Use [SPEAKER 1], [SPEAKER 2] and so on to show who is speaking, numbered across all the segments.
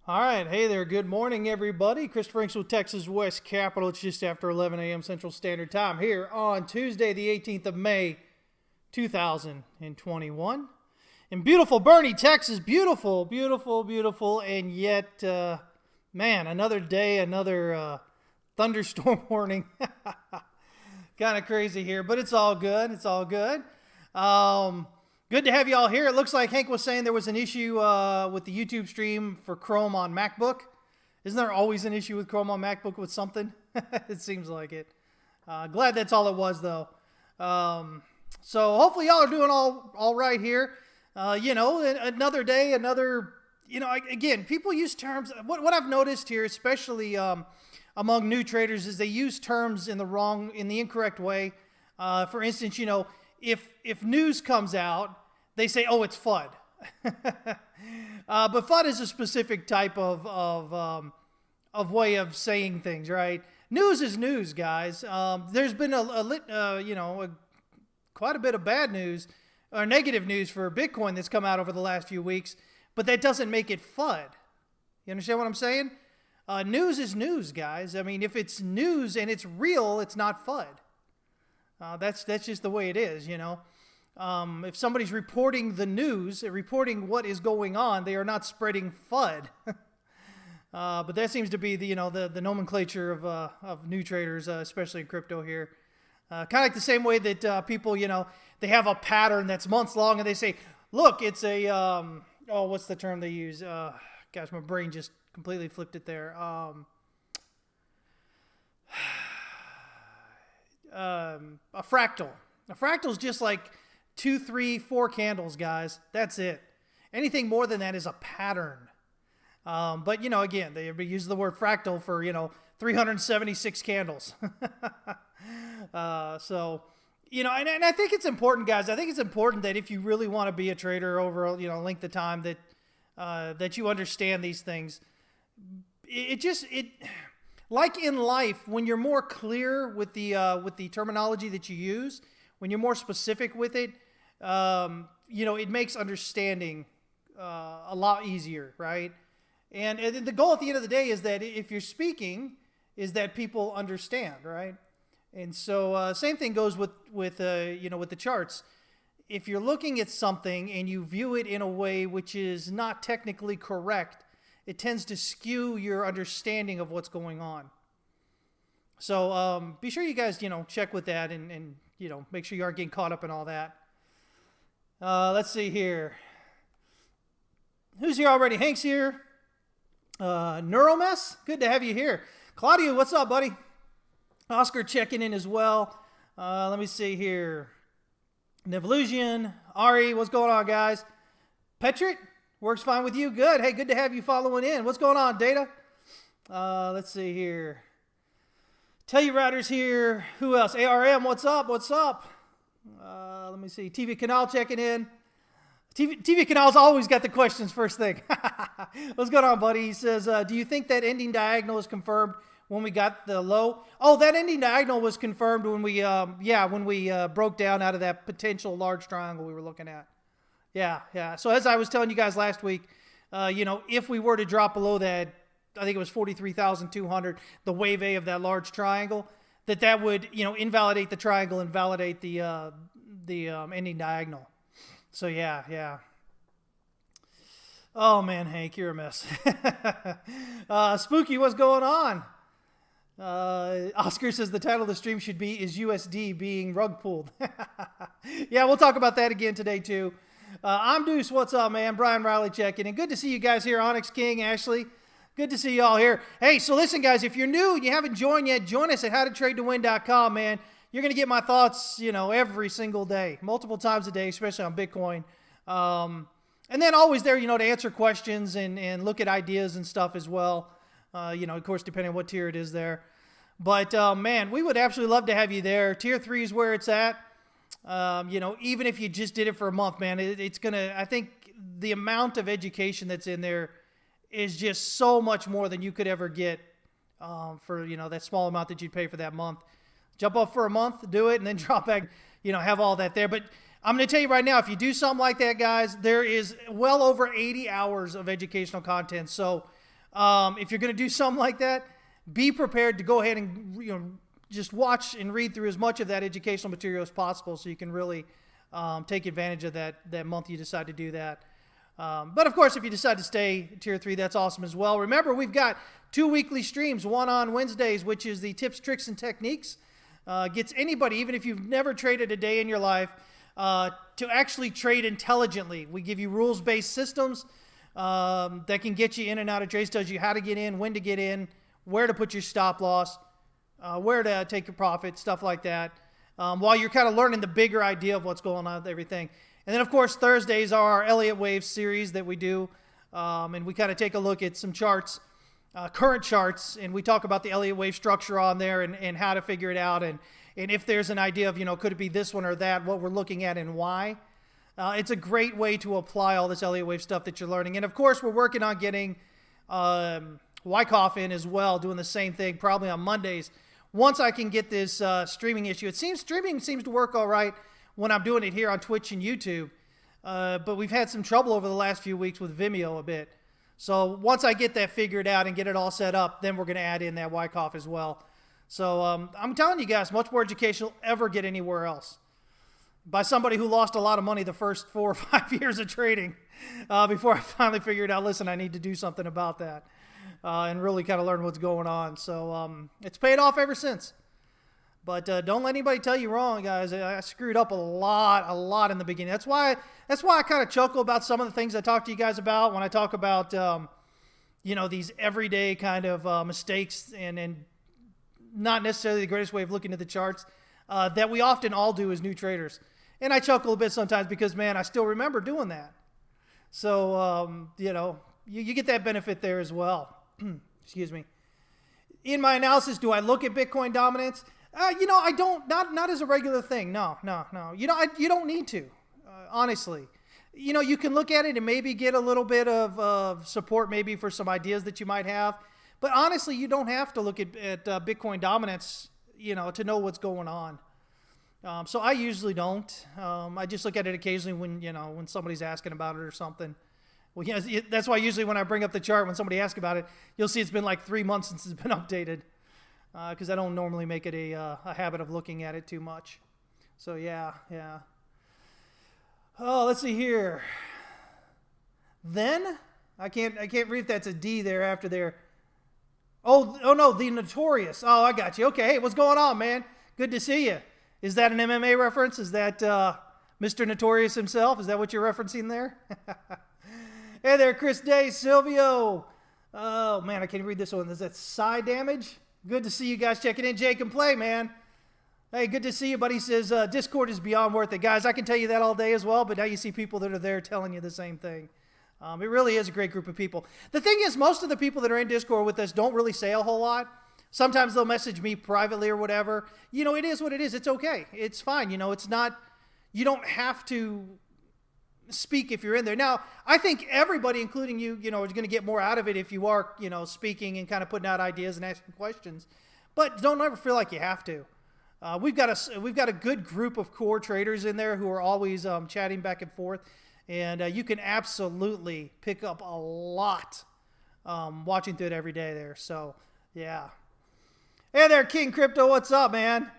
[SPEAKER 1] All right. Hey there. Good morning, everybody. Christopher Inks with Texas West Capital. It's just after 11 a.m. Central Standard Time here on Tuesday, the 18th of May, 2021. In beautiful Bernie, Texas. Beautiful, beautiful, beautiful. And yet, man, another day, another thunderstorm warning. Kind of crazy here, but it's all good. It's all good. Good to have you all here. It looks like Hank was saying there was an issue with the YouTube stream for Chrome on MacBook. Isn't there always an issue with Chrome on MacBook with something? It seems like it. Glad that's all it was, though. So hopefully y'all are doing all right here. Another day, again, people use terms. What I've noticed here, especially among new traders, is they use terms in the incorrect way. For instance, if news comes out, they say, "Oh, it's FUD." But FUD is a specific type of way of saying things, right? News is news, guys. There's been quite a bit of bad news or negative news for Bitcoin that's come out over the last few weeks, but that doesn't make it FUD. You understand what I'm saying? News is news, guys. I mean, if it's news and it's real, it's not FUD. That's just the way it is, If somebody's reporting the news, reporting what is going on, they are not spreading FUD. But that seems to be the nomenclature of new traders, especially in crypto here. Kind of like the same way that people, they have a pattern that's months long, and they say, "Look, it's a what's the term they use?" Gosh, my brain just completely flipped it there. A fractal. A fractal is just like 2, 3, 4 candles, guys. That's it. Anything more than that is a pattern. But again, they use the word fractal for 376 candles. And I think it's important, guys. I think it's important that if you really want to be a trader over a length of time, that you understand these things. Like in life, when you're more clear with the terminology that you use, when you're more specific with it, it makes understanding a lot easier, right? And the goal at the end of the day is that if you're speaking, is that people understand, right? And so same thing goes with the charts. If you're looking at something and you view it in a way which is not technically correct, it tends to skew your understanding of what's going on. So be sure you guys, check with that and make sure you aren't getting caught up in all that. Let's see here. Who's here already? Hank's here. Neuromess, good to have you here. Claudio, what's up, buddy? Oscar checking in as well. Let me see here. Nevolution, Ari, what's going on, guys? Petrit, works fine with you? Good. Hey, good to have you following in. What's going on, Data? Let's see here. Telluride here. Who else? ARM, what's up? What's up? Let me see. TV Canal checking in. TV Canal's always got the questions first thing. What's going on, buddy? He says, do you think that ending diagonal is confirmed when we got the low? Oh, that ending diagonal was confirmed when we broke down out of that potential large triangle we were looking at. Yeah. So as I was telling you guys last week, if we were to drop below that, I think it was 43,200, the wave A of that large triangle, that would, invalidate the triangle and validate the ending diagonal. So yeah. Oh man, Hank, you're a mess. Spooky, what's going on? Oscar says the title of the stream should be "Is USD being rug pulled?" Yeah, we'll talk about that again today too. I'm Deuce. What's up, man? Brian Riley checking in. Good to see you guys here. Onyx King, Ashley. Good to see you all here. Hey, so listen, guys, if you're new and you haven't joined yet, join us at howtotradetowin.com, man. You're going to get my thoughts, every single day, multiple times a day, especially on Bitcoin. And then always there, to answer questions and look at ideas and stuff as well. Of course, depending on what tier it is there. But, man, we would absolutely love to have you there. Tier 3 is where it's at. Even if you just did it for a month, man, it's going to, I think the amount of education that's in there is just so much more than you could ever get for, that small amount that you'd pay for that month. Jump up for a month, do it, and then drop back, have all that there. But I'm going to tell you right now, if you do something like that, guys, there is well over 80 hours of educational content. So If you're going to do something like that, be prepared to go ahead and just watch and read through as much of that educational material as possible, so you can really take advantage of that month you decide to do that. But of course, if you decide to stay Tier 3, that's awesome as well. Remember, we've got 2 weekly streams, one on Wednesdays, which is the tips, tricks, and techniques. Gets anybody, even if you've never traded a day in your life, to actually trade intelligently. We give you rules-based systems that can get you in and out of trades, tells you how to get in, when to get in, where to put your stop loss, where to take your profit, stuff like that, while you're kind of learning the bigger idea of what's going on with everything. And then, of course, Thursdays are our Elliott Wave series that we do, and we kind of take a look at some charts, current charts, and we talk about the Elliott Wave structure on there and how to figure it out, and if there's an idea of, could it be this one or that, what we're looking at and why. It's a great way to apply all this Elliott Wave stuff that you're learning. And, of course, we're working on getting Wyckoff in as well, doing the same thing, probably on Mondays. Once I can get this streaming issue. Streaming seems to work all right when I'm doing it here on Twitch and YouTube. But we've had some trouble over the last few weeks with Vimeo a bit. So once I get that figured out and get it all set up, then we're going to add in that Wyckoff as well. So I'm telling you guys, much more educational ever get anywhere else. By somebody who lost a lot of money the first 4 or 5 years of trading before I finally figured out, listen, I need to do something about that and really kind of learn what's going on. So it's paid off ever since. But don't let anybody tell you wrong, guys. I screwed up a lot in the beginning. That's why I kind of chuckle about some of the things I talk to you guys about when I talk about, these everyday kind of mistakes and not necessarily the greatest way of looking at the charts that we often all do as new traders. And I chuckle a bit sometimes because, man, I still remember doing that. So, you get that benefit there as well. Excuse me. In my analysis, do I look at Bitcoin dominance? I don't, not as a regular thing. No. You don't need to, honestly. You can look at it and maybe get a little bit of support maybe for some ideas that you might have. But honestly, you don't have to look at Bitcoin dominance, to know what's going on. So I usually don't. I just look at it occasionally when somebody's asking about it or something. Well, that's why usually when I bring up the chart, when somebody asks about it, you'll see it's been like 3 months since it's been updated. Because I don't normally make it a habit of looking at it too much. So yeah. Oh, let's see here. Then I can't read if that's a D there after there. Oh no, the Notorious. Oh, I got you. Okay, hey, what's going on, man? Good to see you. Is that an MMA reference? Is that Mr. Notorious himself? Is that what you're referencing there? Hey there, Chris Day, Silvio. Oh man, I can't read this one. Is that Side Damage? Good to see you guys checking in. Jake and Play, man. Hey, good to see you, buddy. Says, Discord is beyond worth it. Guys, I can tell you that all day as well, but now you see people that are there telling you the same thing. It really is a great group of people. The thing is, most of the people that are in Discord with us don't really say a whole lot. Sometimes they'll message me privately or whatever. It is what it is. It's okay. It's fine. It's not, you don't have to speak if you're in there. Now, I think everybody, including you, is going to get more out of it if you are, speaking and kind of putting out ideas and asking questions. But don't ever feel like you have to. We've got a good group of core traders in there who are always chatting back and forth, and you can absolutely pick up a lot watching through it every day there. So yeah. Hey there, King Crypto. What's up, man?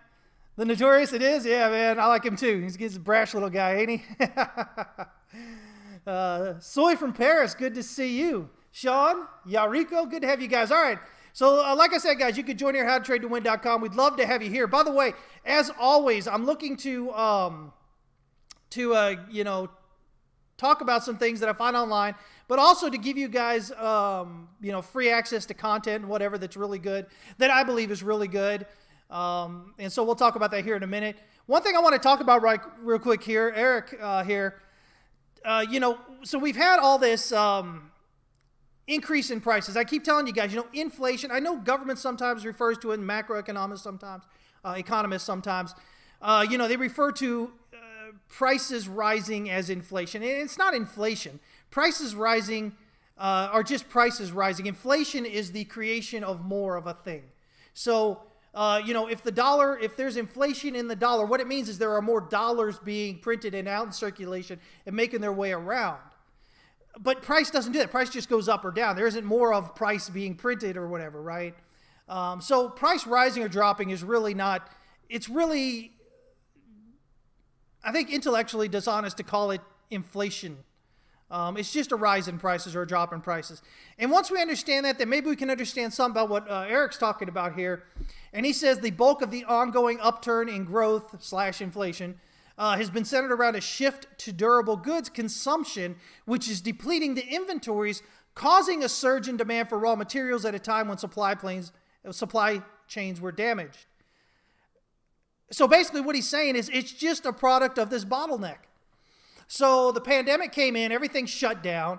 [SPEAKER 1] The Notorious it is? Yeah, man. I like him too. He's a brash little guy, ain't he? Soy from Paris. Good to see you. Sean, Yariko, good to have you guys. All right. So like I said, guys, you could join here at howtotradetowin.com. We'd love to have you here. By the way, as always, I'm looking to talk about some things that I find online, but also to give you guys, free access to content and whatever that's really good, that I believe is really good. And so we'll talk about that here in a minute. One thing I want to talk about real quick here, Eric here, so we've had all this increase in prices. I keep telling you guys, inflation, I know government sometimes refers to it, and macroeconomics sometimes, economists sometimes, they refer to prices rising as inflation. And it's not inflation. Prices rising are just prices rising. Inflation is the creation of more of a thing. So, if there's inflation in the dollar, what it means is there are more dollars being printed and out in circulation and making their way around. But price doesn't do that. Price just goes up or down. There isn't more of price being printed or whatever, right? So price rising or dropping is really not, it's really, I think, intellectually dishonest to call it inflation. It's just a rise in prices or a drop in prices. And once we understand that, then maybe we can understand something about what Eric's talking about here. And he says the bulk of the ongoing upturn in growth / inflation has been centered around a shift to durable goods consumption, which is depleting the inventories, causing a surge in demand for raw materials at a time when supply chains were damaged. So basically what he's saying is it's just a product of this bottleneck. So the pandemic came in, everything shut down.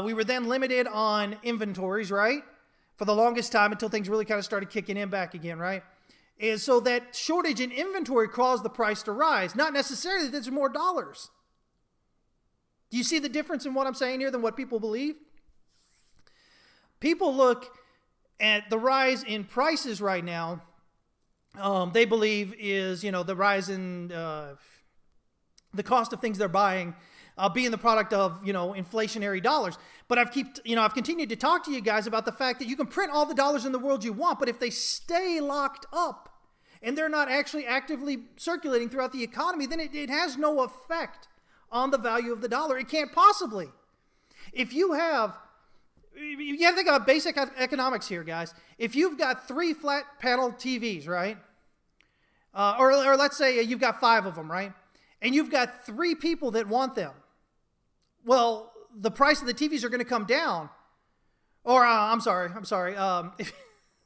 [SPEAKER 1] We were then limited on inventories, right? For the longest time until things really kind of started kicking in back again, right? And so that shortage in inventory caused the price to rise. Not necessarily that there's more dollars. Do you see the difference in what I'm saying here than what people believe? People look at the rise in prices right now, they believe is, the rise in the cost of things they're buying being the product of, inflationary dollars. But I've continued to talk to you guys about the fact that you can print all the dollars in the world you want, but if they stay locked up and they're not actually actively circulating throughout the economy, then it has no effect on the value of the dollar. It can't possibly. You have to think about basic economics here, guys. If you've got 3 flat panel TVs, right? Or let's say you've got 5 of them, right? And you've got 3 people that want them. Well, the price of the TVs are going to come down. Or, I'm sorry.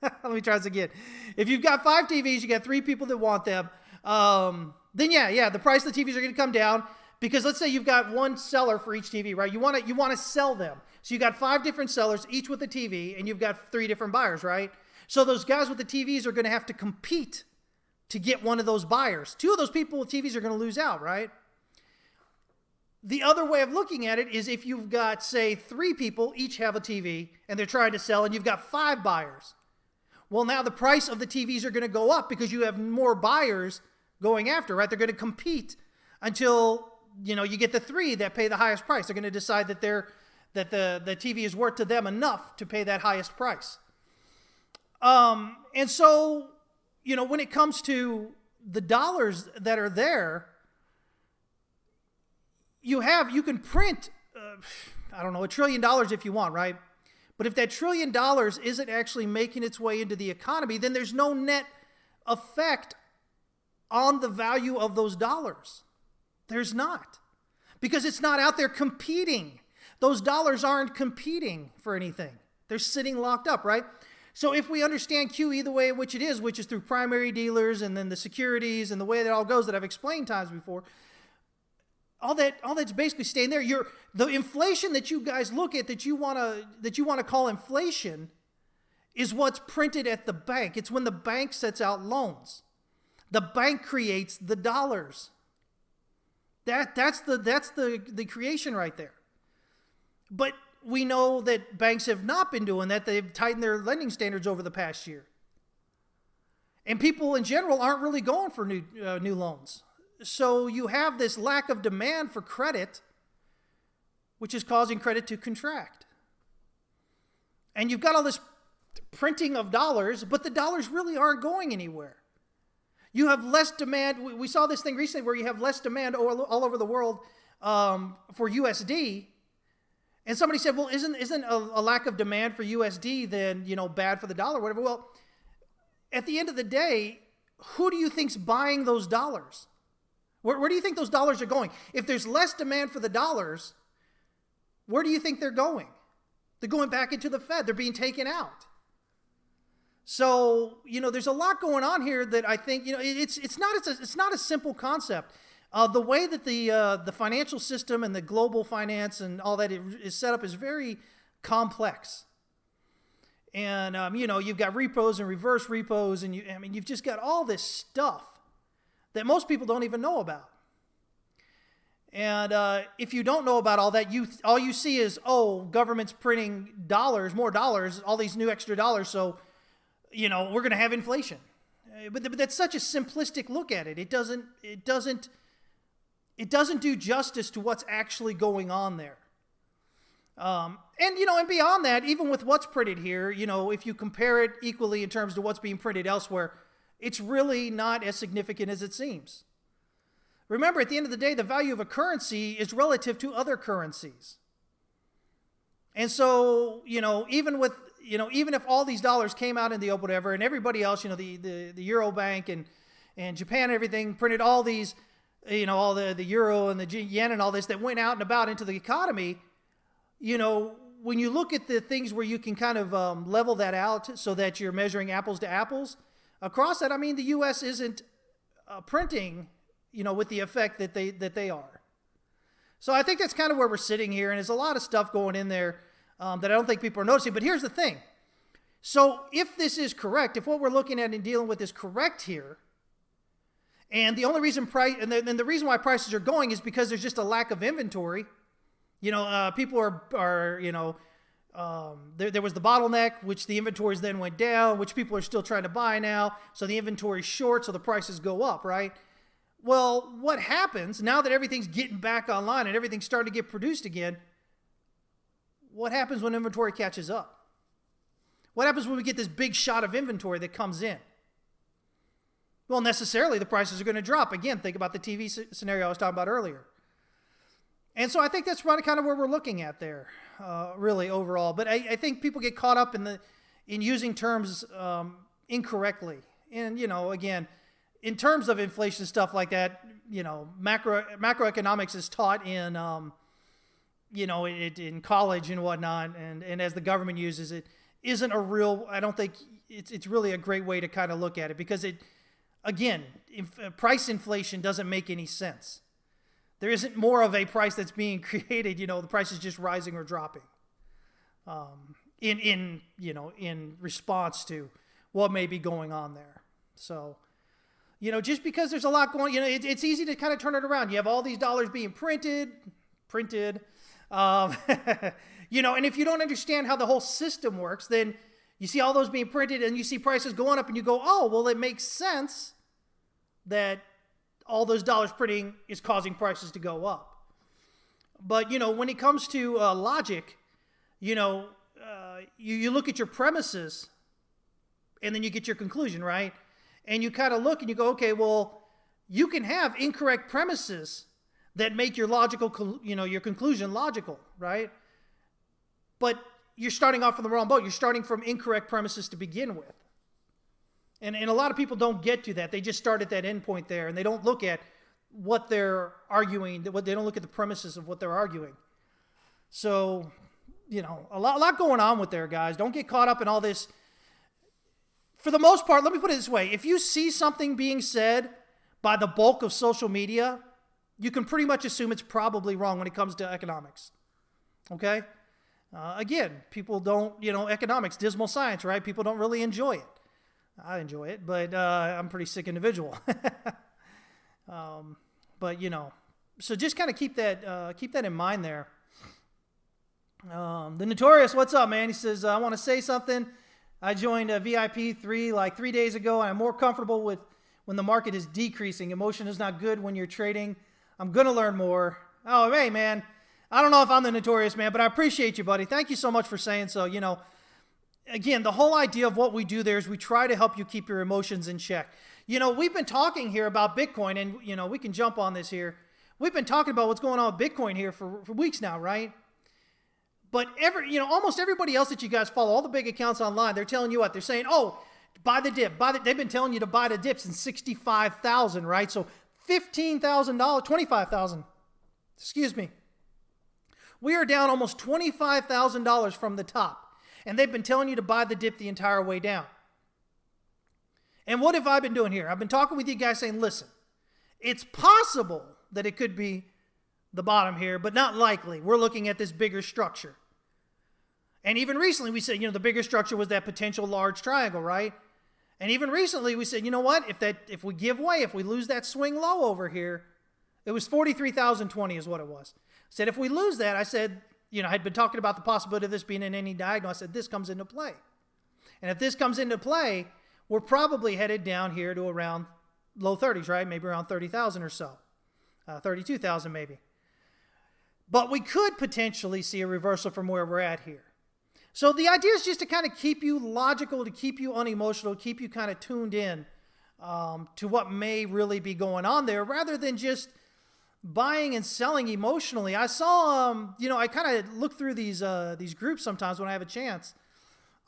[SPEAKER 1] Let me try this again. If you've got 5 TVs, you got 3 people that want them, then the price of the TVs are going to come down because let's say you've got 1 seller for each TV, right? You want to sell them. So you got 5 different sellers, each with a TV, and you've got 3 different buyers, right? So those guys with the TVs are going to have to compete to get one of those buyers. 2 of those people with TVs are going to lose out, right? The other way of looking at it is if you've got, say, 3 people, each have a TV, and they're trying to sell, and you've got 5 buyers. Well, now the price of the TVs are going to go up because you have more buyers going after, right? They're going to compete until, you get the 3 that pay the highest price. They're going to decide that the TV is worth to them enough to pay that highest price. And so, when it comes to the dollars that are there, you can print, $1 trillion if you want, right? But if that $1 trillion isn't actually making its way into the economy, then there's no net effect on the value of those dollars. There's not. Because it's not out there competing. Those dollars aren't competing for anything. They're sitting locked up, right? So if we understand QE the way in which it is, which is through primary dealers and then the securities and the way that all goes that I've explained times before, all that's basically staying there. The inflation that you guys look at that you want to call inflation is what's printed at the bank. It's when the bank sets out loans. The bank creates the dollars. That's the creation right there. But we know that banks have not been doing that. They've tightened their lending standards over the past year. And people in general aren't really going for new loans. So you have this lack of demand for credit, which is causing credit to contract. And you've got all this printing of dollars, but the dollars really aren't going anywhere. You have less demand. We saw this thing recently where you have less demand all over the world for USD. And somebody said, well, isn't a lack of demand for USD then, bad for the dollar or whatever? Well, at the end of the day, who do you think's buying those dollars? Where do you think those dollars are going? If there's less demand for the dollars, where do you think they're going? They're going back into the Fed. They're being taken out. So, there's a lot going on here that I think, it's not a simple concept. The way that the financial system and the global finance and all that is set up is very complex. And, you've got repos and reverse repos, and you've just got all this stuff that most people don't even know about. And if you don't know about all that, all you see is, government's printing dollars, more dollars, all these new extra dollars, so, we're going to have inflation. But that's such a simplistic look at it. It doesn't do justice to what's actually going on there. And beyond that, even with what's printed here, if you compare it equally in terms of what's being printed elsewhere, it's really not as significant as it seems. Remember, at the end of the day, the value of a currency is relative to other currencies. And so, even if all these dollars came out in the open, whatever, and everybody else, the Euro Bank and Japan and everything printed all these, all the euro and the yen and all this that went out and about into the economy, when you look at the things where you can kind of level that out so that you're measuring apples to apples, across that, the U.S. isn't printing, with the effect that they are. So I think that's kind of where we're sitting here, and there's a lot of stuff going in there that I don't think people are noticing. But here's the thing. So if this is correct, if what we're looking at and dealing with is correct here, and the only reason the reason why prices are going is because there's just a lack of inventory. People are there was the bottleneck, which the inventories then went down, which people are still trying to buy now. So the inventory's short, so the prices go up, right? Well, what happens now that everything's getting back online and everything's starting to get produced again? What happens when inventory catches up? What happens when we get this big shot of inventory that comes in? Well, necessarily the prices are going to drop. Again, think about the TV scenario I was talking about earlier. And so I think that's probably kind of where we're looking at there, really overall. But I think people get caught up in using terms incorrectly. And, again, in terms of inflation, stuff like that, macroeconomics is taught in, in college and whatnot. And as the government uses it, isn't a real, I don't think it's really a great way to kind of look at it, because price inflation doesn't make any sense. There isn't more of a price that's being created. The price is just rising or dropping in response to what may be going on there. So, just because there's a lot going, it's easy to kind of turn it around. You have all these dollars being printed. And if you don't understand how the whole system works, then you see all those being printed and you see prices going up and you go, oh, well, it makes sense that all those dollars printing is causing prices to go up. But, when it comes to logic, you look at your premises and then you get your conclusion, right? And you kind of look and you go, okay, well, you can have incorrect premises that make your your conclusion logical, right? But you're starting off from the wrong boat. You're starting from incorrect premises to begin with. And a lot of people don't get to that. They just start at that end point there, and they don't look at what they're arguing. They don't look at the premises of what they're arguing. So, a lot going on with there, guys. Don't get caught up in all this. For the most part, let me put it this way. If you see something being said by the bulk of social media, you can pretty much assume it's probably wrong when it comes to economics. Okay? Again, people don't, economics, dismal science, right? People don't really enjoy it. I enjoy it, but I'm a pretty sick individual. But so just kind of keep that in mind there. The Notorious, what's up, man? He says, I want to say something. I joined a VIP 3 days ago, and I'm more comfortable with when the market is decreasing. Emotion is not good when you're trading. I'm going to learn more. Oh, hey, man. I don't know if I'm the Notorious, man, but I appreciate you, buddy. Thank you so much for saying so. Again, the whole idea of what we do there is we try to help you keep your emotions in check. We've been talking here about Bitcoin, and, we can jump on this here. We've been talking about what's going on with Bitcoin here for weeks now, right? But almost everybody else that you guys follow, all the big accounts online, they're telling you what? They're saying, oh, buy the dip. They've been telling you to buy the dips in 65,000, right? So $15,000, $25,000. Excuse me. We are down almost $25,000 from the top. And they've been telling you to buy the dip the entire way down. And what have I been doing here? I've been talking with you guys saying, listen, it's possible that it could be the bottom here, but not likely. We're looking at this bigger structure. And even recently we said, the bigger structure was that potential large triangle, right? And even recently we said, you know what? If we give way, if we lose that swing low over here, it was 43,020 is what it was. I said, if we lose that, I said, I had been talking about the possibility of this being in any diagonal. I said, this comes into play. And if this comes into play, we're probably headed down here to around low 30s, right? Maybe around 30,000 or so. 32,000 maybe. But we could potentially see a reversal from where we're at here. So the idea is just to kind of keep you logical, to keep you unemotional, keep you kind of tuned in to what may really be going on there, rather than just buying and selling emotionally. I saw, I kind of look through these groups sometimes when I have a chance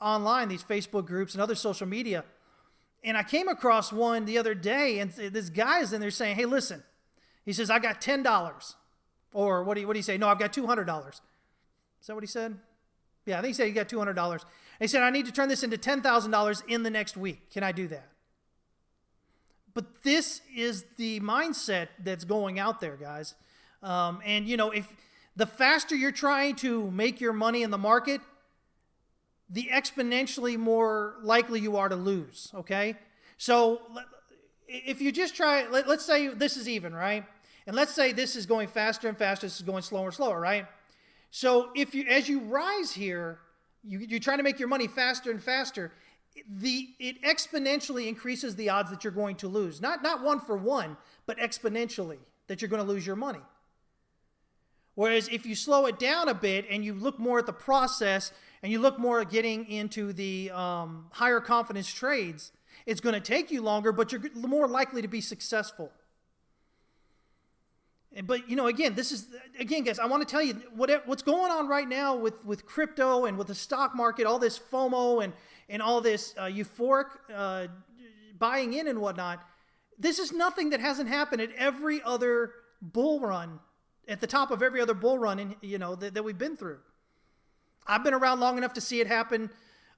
[SPEAKER 1] online, these Facebook groups and other social media. And I came across one the other day, and this guy is in there saying, hey, listen, he says, I got $10. Or what do you say? No, I've got $200. Is that what he said? Yeah, I think he said he got $200. And he said, I need to turn this into $10,000 in the next week. Can I do that? But this is the mindset that's going out there, guys. If the faster you're trying to make your money in the market, the exponentially more likely you are to lose, okay? So if you just try, let's say this is even, right? And let's say this is going faster and faster, this is going slower and slower, right? So as you rise here, you're trying to make your money faster and faster, it exponentially increases the odds that you're going to lose. Not one for one, but exponentially that you're going to lose your money. Whereas if you slow it down a bit and you look more at the process and you look more at getting into the higher confidence trades, it's going to take you longer, but you're more likely to be successful. But, guys, I want to tell you what's going on right now with crypto and with the stock market, all this FOMO and all this euphoric buying in and whatnot. This is nothing that hasn't happened at every other bull run, at the top of every other bull run, that we've been through. I've been around long enough to see it happen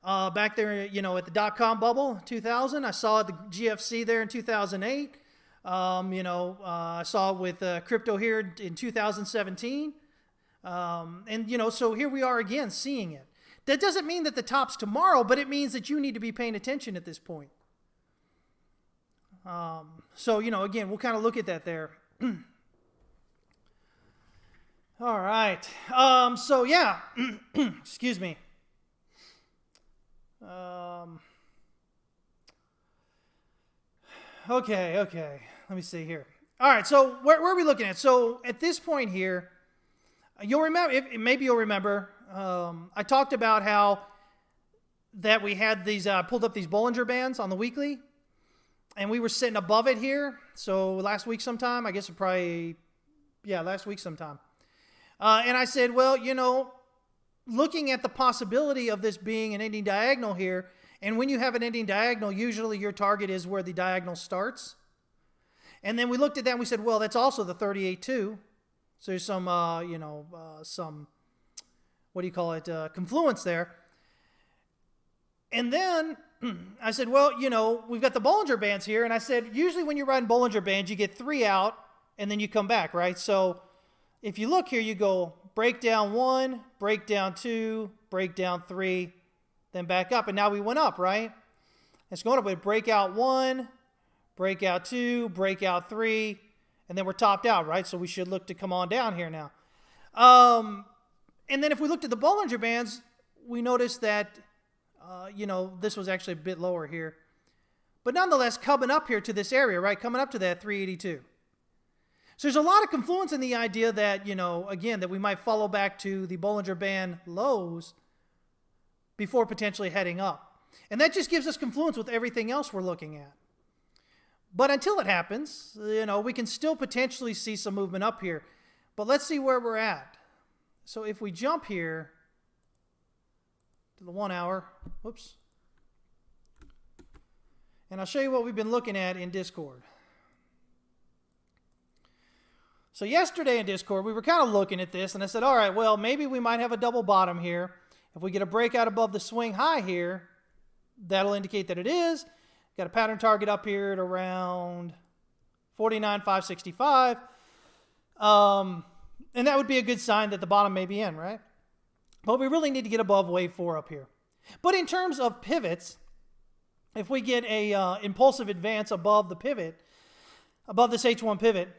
[SPEAKER 1] back there, at the dot-com bubble, 2000. I saw the GFC there in 2008. I saw it with crypto here in 2017. So here we are again seeing it. That doesn't mean that the top's tomorrow, but it means that you need to be paying attention at this point. Again, we'll kind of look at that there. All right. Excuse me. Okay. Let me see here. All right, so where are we looking at? So at this point here, you'll remember, I talked about how that we had these, pulled up these Bollinger Bands on the weekly, and we were sitting above it here. So last week sometime, I guess last week sometime. And I said, well, looking at the possibility of this being an ending diagonal here, and when you have an ending diagonal, usually your target is where the diagonal starts. And then we looked at that and we said, well, that's also the 38-2. So there's some, confluence there. And then I said, well, we've got the Bollinger Bands here. And I said, usually when you're riding Bollinger Bands, you get 3 out and then you come back, right? So if you look here, you go breakdown 1, breakdown 2, breakdown 3, then back up. And now we went up, right? It's going up with breakout 1, breakout 2, breakout 3, and then we're topped out, right? So we should look to come on down here now. And then if we looked at the Bollinger Bands, we noticed that, this was actually a bit lower here. But nonetheless, coming up here to this area, right? Coming up to that 382. So there's a lot of confluence in the idea that, that we might follow back to the Bollinger Band lows before potentially heading up. And that just gives us confluence with everything else we're looking at. But until it happens, we can still potentially see some movement up here. But let's see where we're at. So if we jump here to the 1 hour, whoops. And I'll show you what we've been looking at in Discord. So yesterday in Discord, we were kind of looking at this, and I said, all right, well, maybe we might have a double bottom here. If we get a breakout above the swing high here, that'll indicate that it is. Got a pattern target up here at around 49,565. And that would be a good sign that the bottom may be in, right? But we really need to get above wave 4 up here. But in terms of pivots, if we get a impulsive advance above the pivot, above this H1 pivot,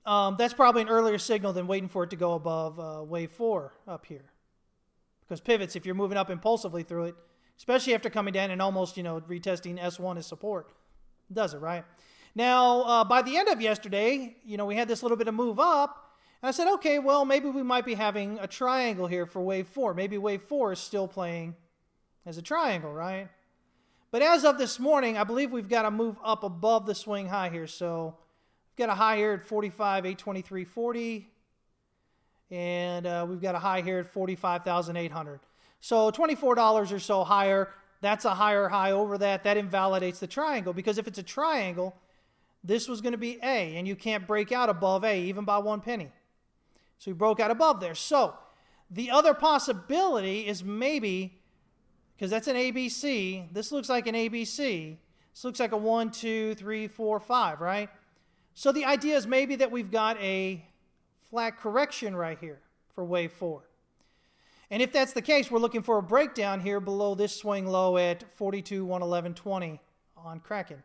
[SPEAKER 1] that's probably an earlier signal than waiting for it to go above wave 4 up here. Because pivots, if you're moving up impulsively through it, especially after coming down and almost, retesting S1 as support, does it, right? Now, by the end of yesterday, we had this little bit of move up, And I said, okay, well, maybe we might be having a triangle here for wave 4. Maybe wave 4 is still playing as a triangle, right? But as of this morning, I believe we've got to move up above the swing high here. So we've got a high here at 45,823.40. And we've got a high here at 45,800. So $24 or so higher. That's a higher high over that. That invalidates the triangle, because if it's a triangle, this was going to be A, and you can't break out above A even by 1 penny. So we broke out above there. So the other possibility is maybe, because that's an ABC, this looks like an ABC. This looks like a 1, 2, 3, 4, 5, right? So the idea is maybe that we've got a flat correction right here for wave 4. And if that's the case, we're looking for a breakdown here below this swing low at 42,111.20 on Kraken.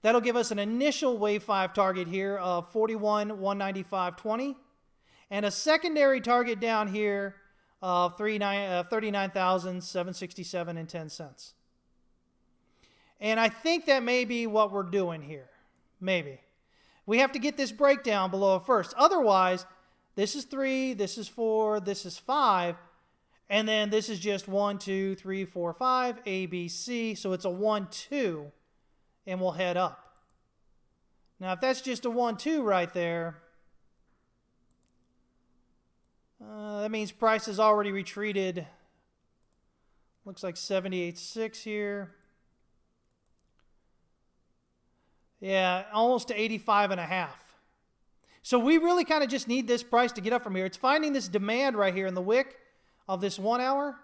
[SPEAKER 1] That'll give us an initial wave 5 target here of 41,195.20 and a secondary target down here of 39,767.10. And I think that may be what we're doing here. Maybe. We have to get this breakdown below it first. Otherwise, this is 3, this is 4, this is 5, and then this is just 1, 2, 3, 4, 5, A, B, C. So it's a 1, 2, and we'll head up. Now, if that's just a 1, 2 right there, that means price has already retreated. Looks like 78.6 here. Yeah, almost to 85.5. So we really kind of just need this price to get up from here. It's finding this demand right here in the wick of this 1 hour.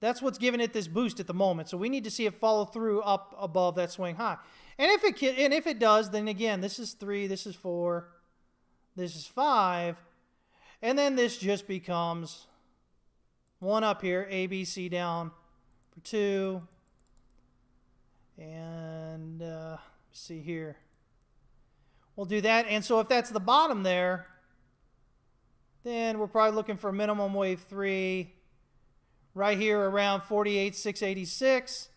[SPEAKER 1] That's what's giving it this boost at the moment. So we need to see it follow through up above that swing high. And if it does, then again, this is 3, this is 4, this is 5, and then this just becomes 1 up here, A, B, C down for 2, and see here. We'll do that. And so if that's the bottom there, then we're probably looking for minimum wave 3 right here around 48,686.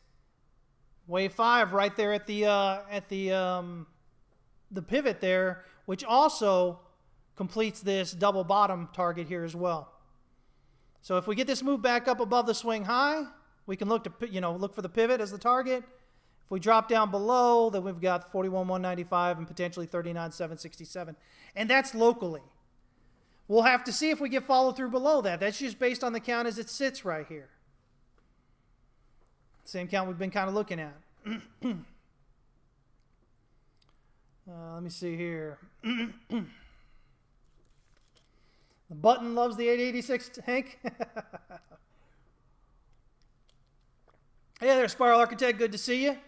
[SPEAKER 1] Wave 5 right there at the pivot there, which also completes this double bottom target here as well. So if we get this move back up above the swing high, we can look to look for the pivot as the target. If we drop down below, then we've got 41,195 and potentially 39,767. And that's locally. We'll have to see if we get follow through below that. That's just based on the count as it sits right here. Same count we've been kind of looking at. Let me see here. The button loves the 886, Hank. Hey there, Spiral Architect. Good to see you.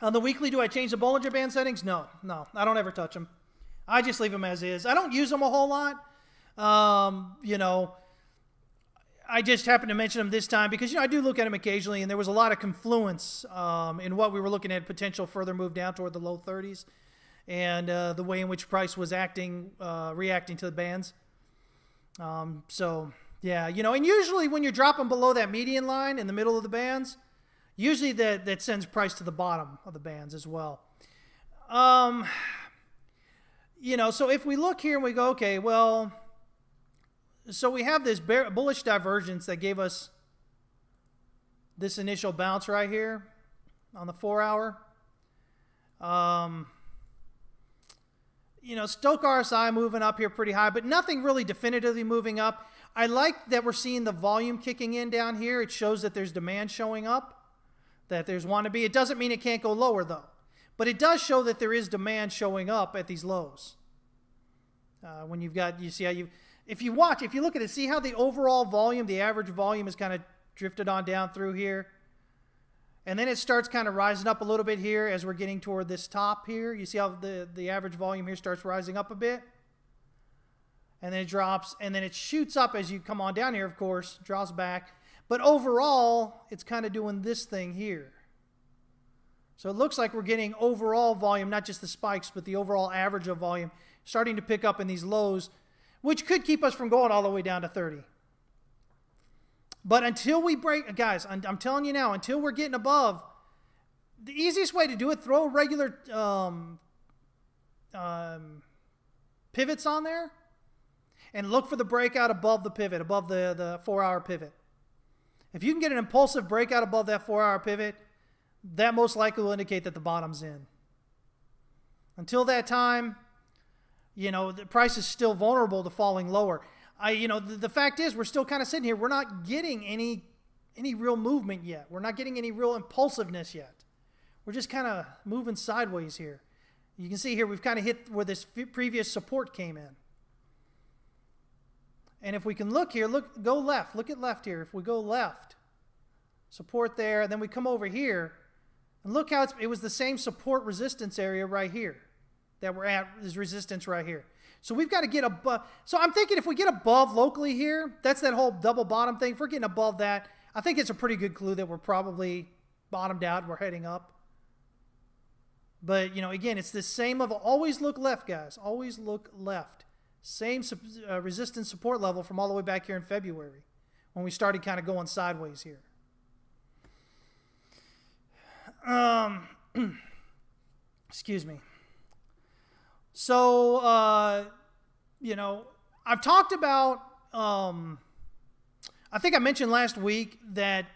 [SPEAKER 1] On the weekly, do I change the Bollinger Band settings? No, I don't ever touch them. I just leave them as is. I don't use them a whole lot. I just happened to mention them this time because, I do look at them occasionally, and there was a lot of confluence in what we were looking at, potential further move down toward the low 30s, and the way in which price was reacting to the bands. Yeah, and usually when you're dropping below that median line in the middle of the bands, usually that sends price to the bottom of the bands as well. So if we look here and we go, okay, well, so we have this bullish divergence that gave us this initial bounce right here on the 4 hour. Stochastic RSI moving up here pretty high, but nothing really definitively moving up. I like that we're seeing the volume kicking in down here. It shows that there's demand showing up, that there's want to be. It doesn't mean it can't go lower, though. But it does show that there is demand showing up at these lows. When if you look at it, see how the overall volume, the average volume is kind of drifted on down through here. And then it starts kind of rising up a little bit here as we're getting toward this top here. You see how the average volume here starts rising up a bit? And then it drops, and then it shoots up as you come on down here, of course, draws back. But overall, it's kind of doing this thing here. So it looks like we're getting overall volume, not just the spikes, but the overall average of volume starting to pick up in these lows, which could keep us from going all the way down to 30. But until we break, guys, I'm telling you now, until we're getting above, the easiest way to do it, throw a regular pivots on there, and look for the breakout above the pivot, above the 4-hour pivot. If you can get an impulsive breakout above that 4-hour pivot, that most likely will indicate that the bottom's in. Until that time, the price is still vulnerable to falling lower. The fact is, we're still kind of sitting here. We're not getting any real movement yet. We're not getting any real impulsiveness yet. We're just kind of moving sideways here. You can see here we've kind of hit where this previous support came in. And if we can look here, go left. Look at left here. If we go left, support there, and then we come over here, and look how it was the same support resistance area right here that we're at, is resistance right here. So we've got to get above. So I'm thinking if we get above locally here, that's that whole double bottom thing. If we're getting above that, I think it's a pretty good clue that we're probably bottomed out. We're heading up. But, again, it's the same level. Always look left, guys. Always look left. Same resistance support level from all the way back here in February when we started kind of going sideways here. Excuse me. So, I've talked about, I think I mentioned last week that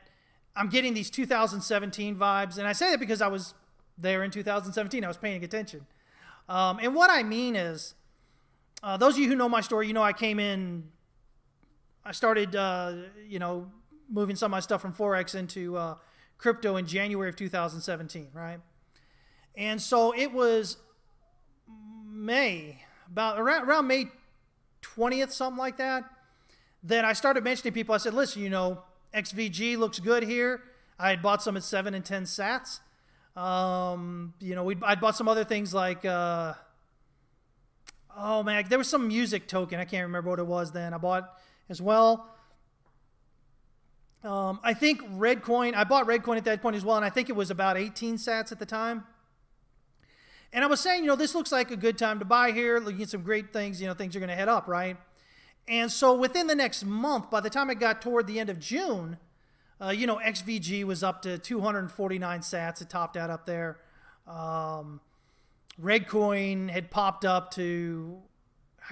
[SPEAKER 1] I'm getting these 2017 vibes. And I say that because I was there in 2017. I was paying attention. And what I mean is, those of you who know my story, I started, moving some of my stuff from Forex into crypto in January of 2017, right? And so it was around May 20th, something like that, that I started mentioning people. I said, listen, XVG looks good here. I had bought some at 7 and 10 sats. I'd bought some other things like, there was some music token. I can't remember what it was then. I bought as well. I think Redcoin, I bought Redcoin at that point as well, and I think it was about 18 sats at the time. And I was saying, this looks like a good time to buy here. Looking at some great things, things are going to head up, right? And so within the next month, by the time it got toward the end of June, XVG was up to 249 sats. It topped out up there. Redcoin had popped up to,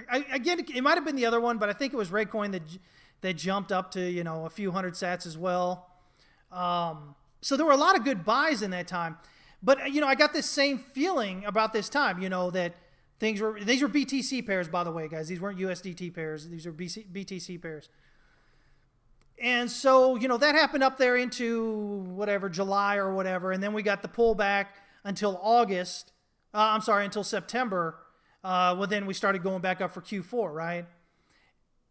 [SPEAKER 1] again, it might have been the other one, but I think it was Redcoin that jumped up to, a few hundred sats as well. So there were a lot of good buys in that time. But, I got this same feeling about this time, that these were BTC pairs, by the way, guys. These weren't USDT pairs. These are BTC pairs. And so, that happened up there into July or whatever. And then we got the pullback until until September. Then we started going back up for Q4, right?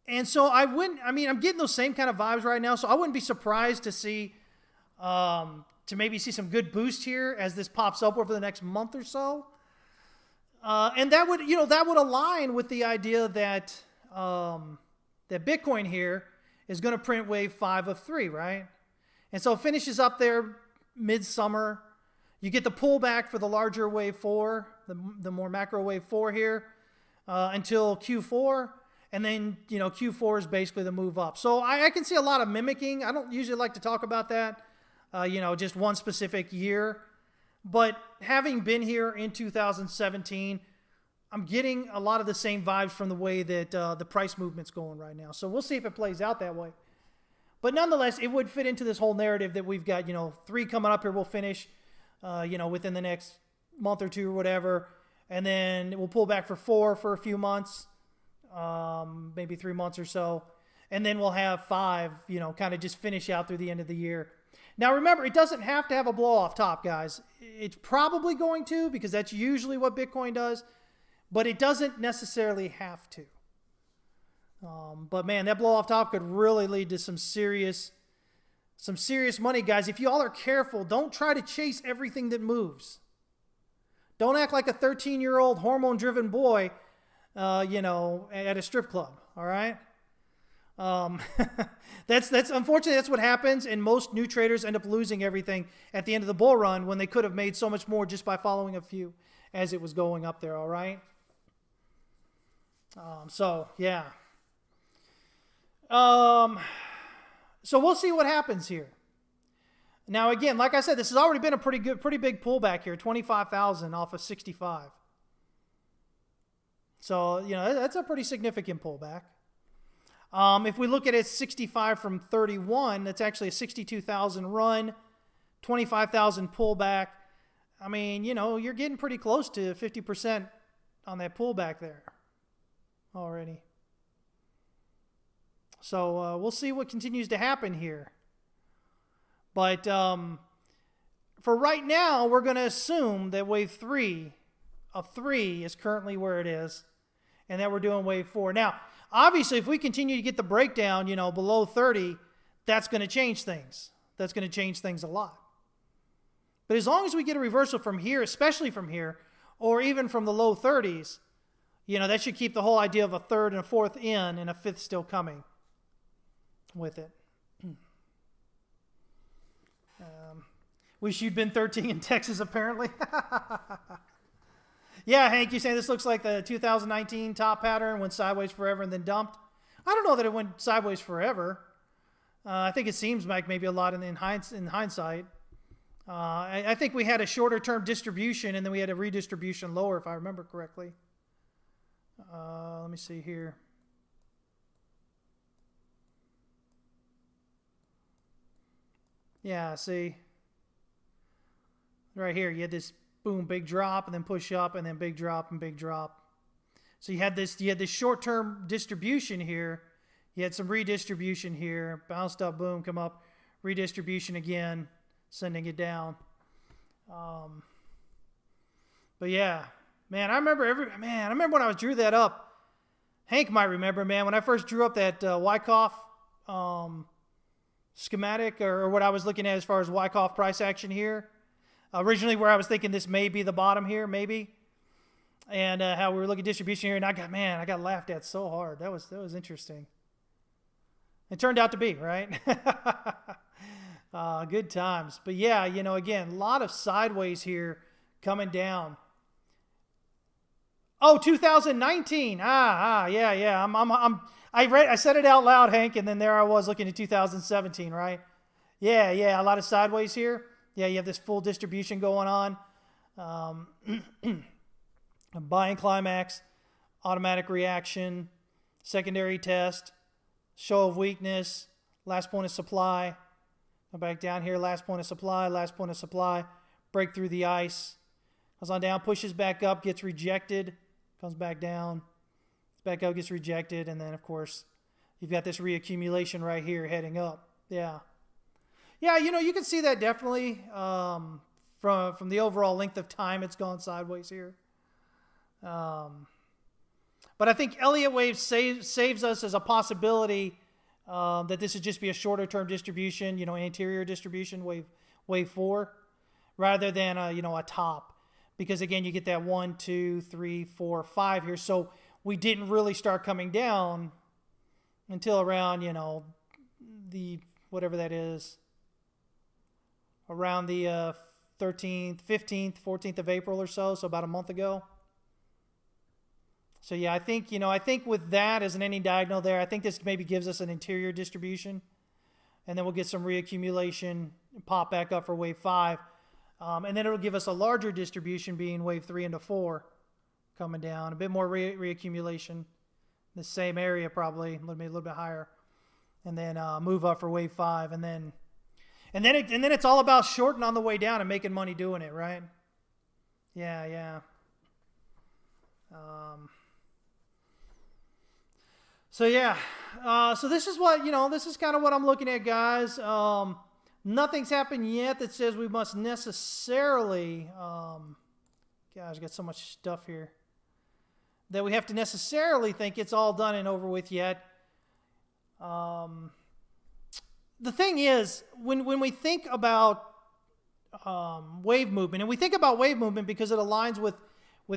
[SPEAKER 1] And so I'm getting those same kind of vibes right now. So I wouldn't be surprised to see, to maybe see some good boost here as this pops up over the next month or so. And that would align with the idea that, that Bitcoin here is going to print wave 5 of 3, right? And so it finishes up there midsummer. You get the pullback for the larger wave 4, the more macro wave 4 here, until Q4. And then, Q4 is basically the move up. So I can see a lot of mimicking. I don't usually like to talk about that, just one specific year. But having been here in 2017, I'm getting a lot of the same vibes from the way that the price movement's going right now. So we'll see if it plays out that way. But nonetheless, it would fit into this whole narrative that we've got, 3 coming up here. We'll finish, within the next month or two or whatever. And then we'll pull back for 4 for a few months, maybe 3 months or so. And then we'll have 5, kind of just finish out through the end of the year. Now, remember, it doesn't have to have a blow off top, guys. It's probably going to, because that's usually what Bitcoin does. But it doesn't necessarily have to. But man, that blow off top could really lead to some serious money, guys. If you all are careful, don't try to chase everything that moves. Don't act like a 13-year-old hormone-driven boy, at a strip club. All right. That's unfortunately that's what happens, and most new traders end up losing everything at the end of the bull run when they could have made so much more just by following a few as it was going up there. All right. So yeah. So we'll see what happens here. Now again, like I said, this has already been a pretty big pullback here, 25,000 off of 65. So, that's a pretty significant pullback. If we look at it 65 from 31, that's actually a 62,000 run, 25,000 pullback. I mean, you're getting pretty close to 50% on that pullback there already. So we'll see what continues to happen here. But for right now, we're going to assume that wave 3 of 3 is currently where it is, and that we're doing wave 4. Now, obviously, if we continue to get the breakdown, below 30, that's going to change things. That's going to change things a lot. But as long as we get a reversal from here, especially from here, or even from the low 30s, that should keep the whole idea of a third and a fourth in and a fifth still coming with it. Wish you'd been 13 in Texas, apparently. Yeah, Hank, you're saying this looks like the 2019 top pattern, went sideways forever and then dumped. I don't know that it went sideways forever. I think it seems like maybe a lot in hindsight. I think we had a shorter term distribution and then we had a redistribution lower, if I remember correctly. Let me see here. Yeah, see. Right here, you had this boom, big drop, and then push up, and then big drop and big drop. So you had this short-term distribution here. You had some redistribution here, bounced up, boom, come up, redistribution again, sending it down. But yeah, man, I remember when I drew that up. Hank might remember, man, when I first drew up that Wyckoff schematic, or what I was looking at as far as Wyckoff price action here. Originally, where I was thinking this may be the bottom here, maybe, and how we were looking at distribution here, and I got laughed at so hard. That was interesting. It turned out to be, right? Good times. But yeah, again, a lot of sideways here coming down. Oh, 2019. Yeah. I said it out loud, Hank, and then there I was looking at 2017, right? Yeah. A lot of sideways here. Yeah, you have this full distribution going on. A buying climax, automatic reaction, secondary test, show of weakness, last point of supply. Go back down here, last point of supply, break through the ice. Goes on down, pushes back up, gets rejected, comes back down, back up, gets rejected, and then, of course, you've got this reaccumulation right here heading up. Yeah. Yeah, you can see that definitely from the overall length of time it's gone sideways here. But I think Elliott Wave saves us as a possibility that this would just be a shorter term distribution, an interior distribution, wave 4, rather than a top. Because again, you get that 1, 2, 3, 4, 5 here. So we didn't really start coming down until around, the whatever that is. Around the 13th, 15th, 14th of April or so about a month ago. So yeah, I think with that as an ending diagonal there, I think this maybe gives us an interior distribution, and then we'll get some reaccumulation and pop back up for wave 5, and then it'll give us a larger distribution being wave 3 into 4 coming down, a bit more reaccumulation, the same area probably, a little bit higher, and then move up for wave 5, and then it's all about shorting on the way down and making money doing it, right? Yeah. So yeah. So this is what, this is kind of what I'm looking at, guys. Nothing's happened yet that says we must necessarily, gosh, I got so much stuff here, that we have to necessarily think it's all done and over with yet. The thing is, when we think about wave movement, and we think about wave movement because it aligns with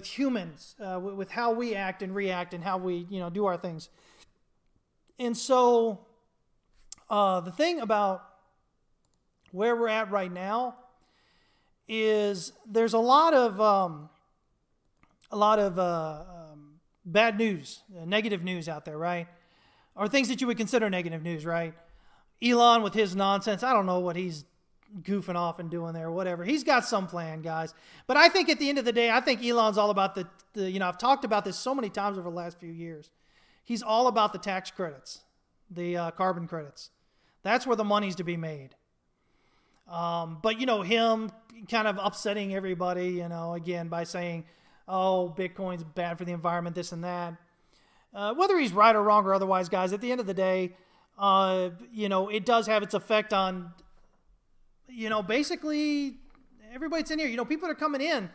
[SPEAKER 1] humans, with how we act and react and how we do our things. And so the thing about where we're at right now is there's a lot of bad news, negative news out there, right? Or things that you would consider negative news, right? Elon with his nonsense. I don't know what he's goofing off and doing there, whatever. He's got some plan, guys. But I think at the end of the day, I think Elon's all about I've talked about this so many times over the last few years. He's all about the tax credits, the carbon credits. That's where the money's to be made. But, him kind of upsetting everybody, again, by saying, oh, Bitcoin's bad for the environment, this and that. Whether he's right or wrong or otherwise, guys, at the end of the day, it does have its effect on, basically everybody that's in here. People that are coming in.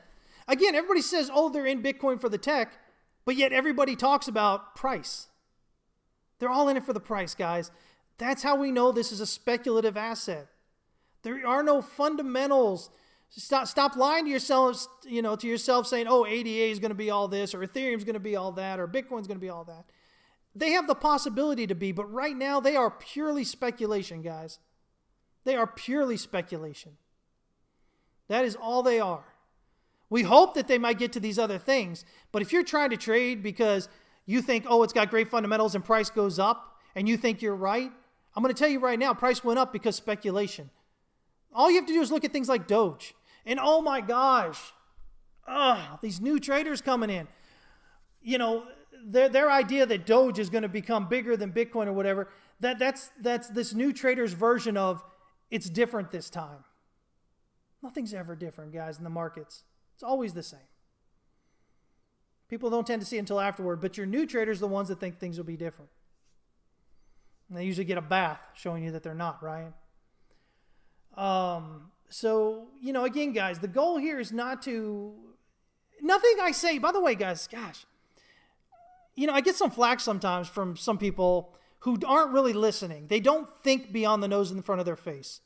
[SPEAKER 1] Again, everybody says, oh, they're in Bitcoin for the tech, but yet everybody talks about price. They're all in it for the price, guys. That's how we know this is a speculative asset. There are no fundamentals. Stop lying to yourselves, to yourself saying, oh, ADA is going to be all this, or Ethereum is going to be all that, or Bitcoin's going to be all that. They have the possibility to be, but right now they are purely speculation, guys. They are purely speculation. That is all they are. We hope that they might get to these other things, but if you're trying to trade because you think, oh, it's got great fundamentals and price goes up, and you think you're right, I'm going to tell you right now, price went up because speculation. All you have to do is look at things like Doge. And oh my gosh, these new traders coming in. Their idea that Doge is going to become bigger than Bitcoin or whatever, that's this new trader's version of it's different this time. Nothing's ever different, guys, in the markets. It's always the same. People don't tend to see it until afterward, but your new traders are the ones that think things will be different. And they usually get a bath showing you that they're not, right? So, again, guys, the goal here is nothing I say, by the way, guys, gosh, I get some flack sometimes from some people who aren't really listening. They don't think beyond the nose in front of their face.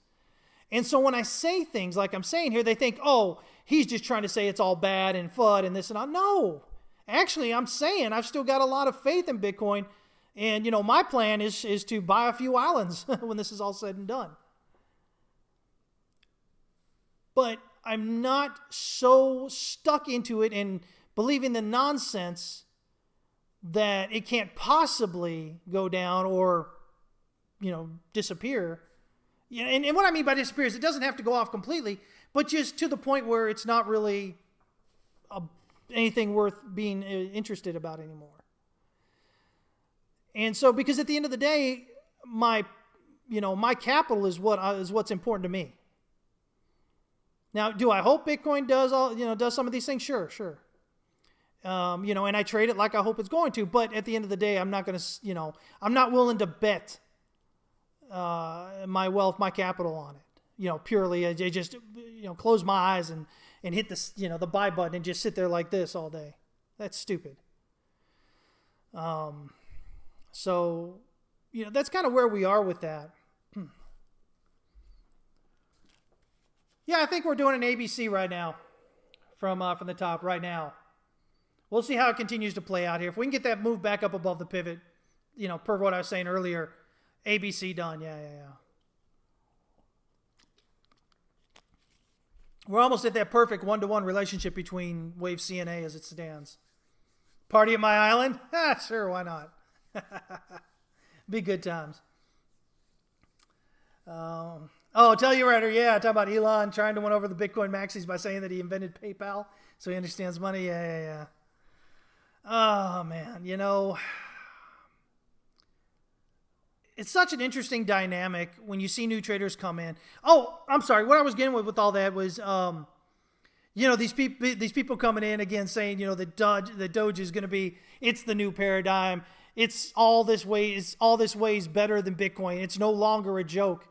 [SPEAKER 1] And so when I say things like I'm saying here, they think, oh, he's just trying to say it's all bad and FUD and this and that. No, actually, I'm saying I've still got a lot of faith in Bitcoin. And, my plan is to buy a few islands when this is all said and done. But I'm not so stuck into it and believing the nonsense that it can't possibly go down or, disappear. And what I mean by disappear is it doesn't have to go off completely, but just to the point where it's not really anything worth being interested about anymore. And so, because at the end of the day, my capital is what's important to me. Now, do I hope Bitcoin does some of these things? Sure. And I trade it like I hope it's going to. But at the end of the day, I'm not going to, I'm not willing to bet my wealth, my capital on it. Purely, I just, close my eyes and hit the buy button and just sit there like this all day. That's stupid. So, that's kind of where we are with that. Yeah, I think we're doing an ABC right now from the top right now. We'll see how it continues to play out here. If we can get that move back up above the pivot, per what I was saying earlier, ABC done. Yeah. We're almost at that perfect one-to-one relationship between Wave C and A as it stands. Party at my island? Sure, why not? Be good times. Telluride, yeah, talk about Elon trying to win over the Bitcoin maxis by saying that he invented PayPal, so he understands money. Yeah. Oh, man, it's such an interesting dynamic when you see new traders come in. Oh, I'm sorry, what I was getting with all that was, these people coming in again saying, the Doge is going to be, it's the new paradigm. It's all this way is better than Bitcoin. It's no longer a joke.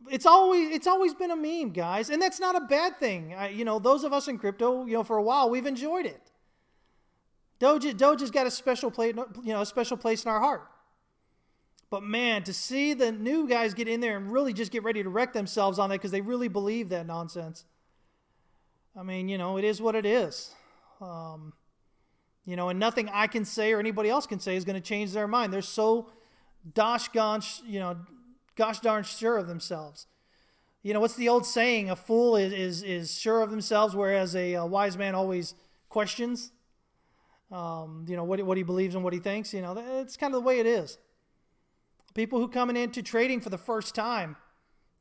[SPEAKER 1] It's always been a meme, guys, and that's not a bad thing. Those of us in crypto, for a while, we've enjoyed it. Doge has got a special place, in our heart. But man, to see the new guys get in there and really just get ready to wreck themselves on that because they really believe that nonsense. I mean, it is what it is. And nothing I can say or anybody else can say is going to change their mind. They're so gosh darn sure of themselves. What's the old saying? A fool is sure of themselves, whereas a wise man always questions. What he believes and what he thinks. It's kind of the way it is. People who coming into trading for the first time,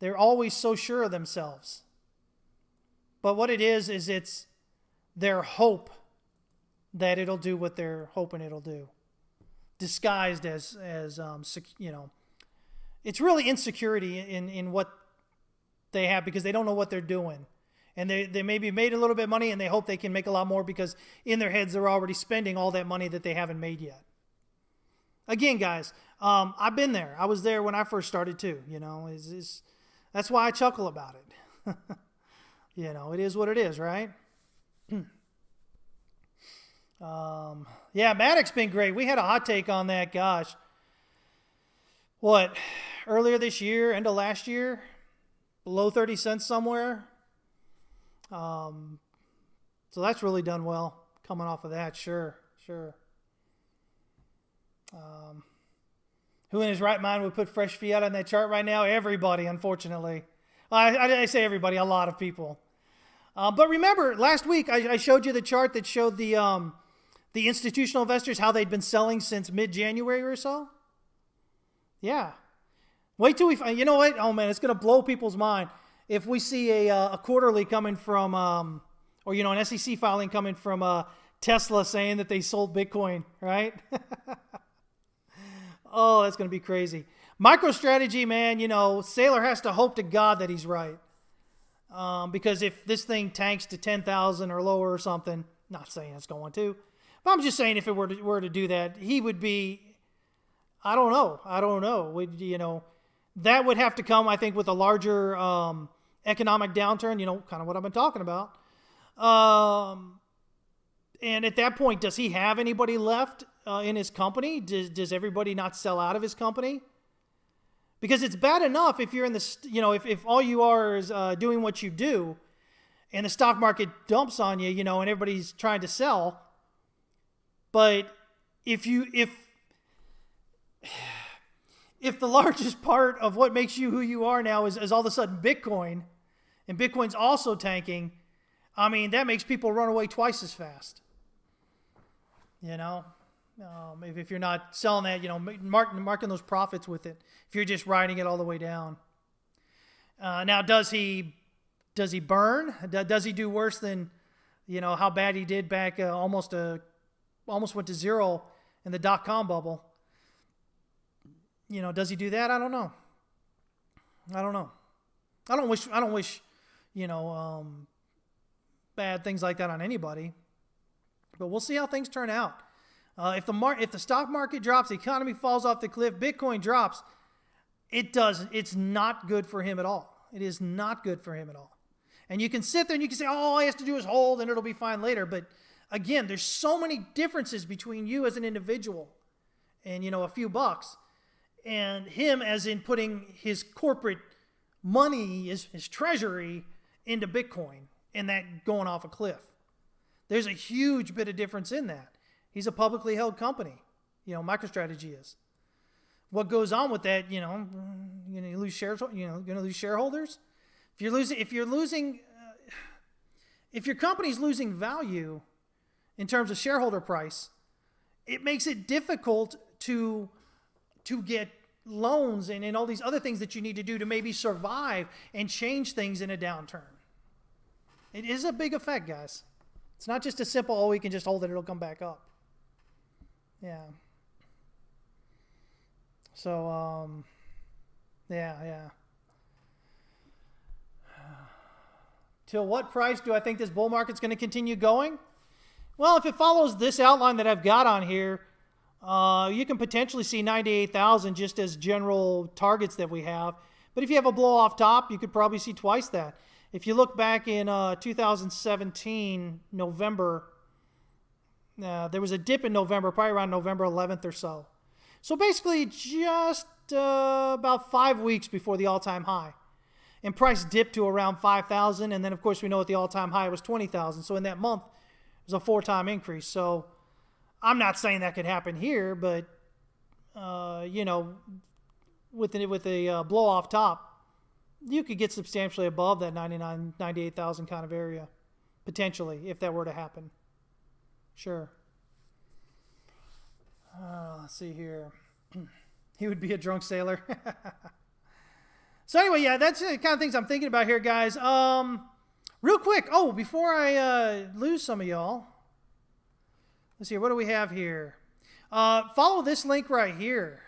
[SPEAKER 1] They're always so sure of themselves. But what it is it's their hope that it'll do what they're hoping it'll do, disguised as it's really insecurity in what they have because they don't know what they're doing. And they maybe made a little bit of money and they hope they can make a lot more because in their heads they're already spending all that money that they haven't made yet. Again, guys, I've been there. I was there when I first started too. That's why I chuckle about it. It is what it is, right? Maddox's been great. We had a hot take on that, gosh. What, earlier this year, end of last year? Below 30 cents somewhere. So that's really done well coming off of that. Sure. Who in his right mind would put fresh fiat on that chart right now? Everybody, unfortunately. I say everybody, a lot of people. But remember, last week I showed you the chart that showed the institutional investors, how they'd been selling since mid-January or so. Yeah. Wait till we find, you know what? Oh man, it's going to blow people's mind. If we see a quarterly coming from, an SEC filing coming from Tesla saying that they sold Bitcoin, right? Oh, that's going to be crazy. MicroStrategy, man, Saylor has to hope to God that he's right. Because if this thing tanks to 10,000 or lower or something, not saying it's going to, but I'm just saying if it were to do that, he would be, I don't know. That would have to come, I think, with a larger economic downturn, kind of what I've been talking about. And at that point, does he have anybody left in his company? Does everybody not sell out of his company? Because it's bad enough if you're in the, if all you are is doing what you do and the stock market dumps on you, and everybody's trying to sell. But if the largest part of what makes you who you are now is all of a sudden Bitcoin, and Bitcoin's also tanking, I mean, that makes people run away twice as fast. If you're not selling that, marking those profits with it, if you're just riding it all the way down. Now, does he burn? Does he do worse than, how bad he did back almost went to zero in the dot-com bubble? Does he do that? I don't know. I don't wish, bad things like that on anybody. But we'll see how things turn out. If the stock market drops, the economy falls off the cliff, Bitcoin drops, it's not good for him at all. It is not good for him at all. And you can sit there and you can say, all he has to do is hold and it'll be fine later. But again, there's so many differences between you as an individual and, a few bucks, and him as in putting his corporate money, his treasury, into Bitcoin and that going off a cliff. There's a huge bit of difference in that. He's a publicly held company. MicroStrategy is. What goes on with that, you're going to lose shares, going to lose shareholders. If your company's losing value in terms of shareholder price, it makes it difficult to get loans and all these other things that you need to do to maybe survive and change things in a downturn. It is a big effect, guys. It's not just a simple, we can just hold it, it'll come back up. Yeah. So, yeah. Till what price do I think this bull market's going to continue going? Well, if it follows this outline that I've got on here, you can potentially see 98,000 just as general targets that we have. But if you have a blow off top, you could probably see twice that. If you look back in 2017, November, there was a dip in November, probably around November 11th or so. So basically just about 5 weeks before the all-time high. And price dipped to around 5,000. And then, of course, we know what the all-time high was 20,000. So in that month, it was a 4-time increase. So I'm not saying that could happen here, but, with a blow-off top, you could get substantially above that 98,000 kind of area, potentially, if that were to happen. Sure. Let's see here. He would be a drunk sailor. So anyway, yeah, that's the kind of things I'm thinking about here, guys. Real quick. Oh, before I lose some of y'all, let's see. What do we have here? Follow this link right here.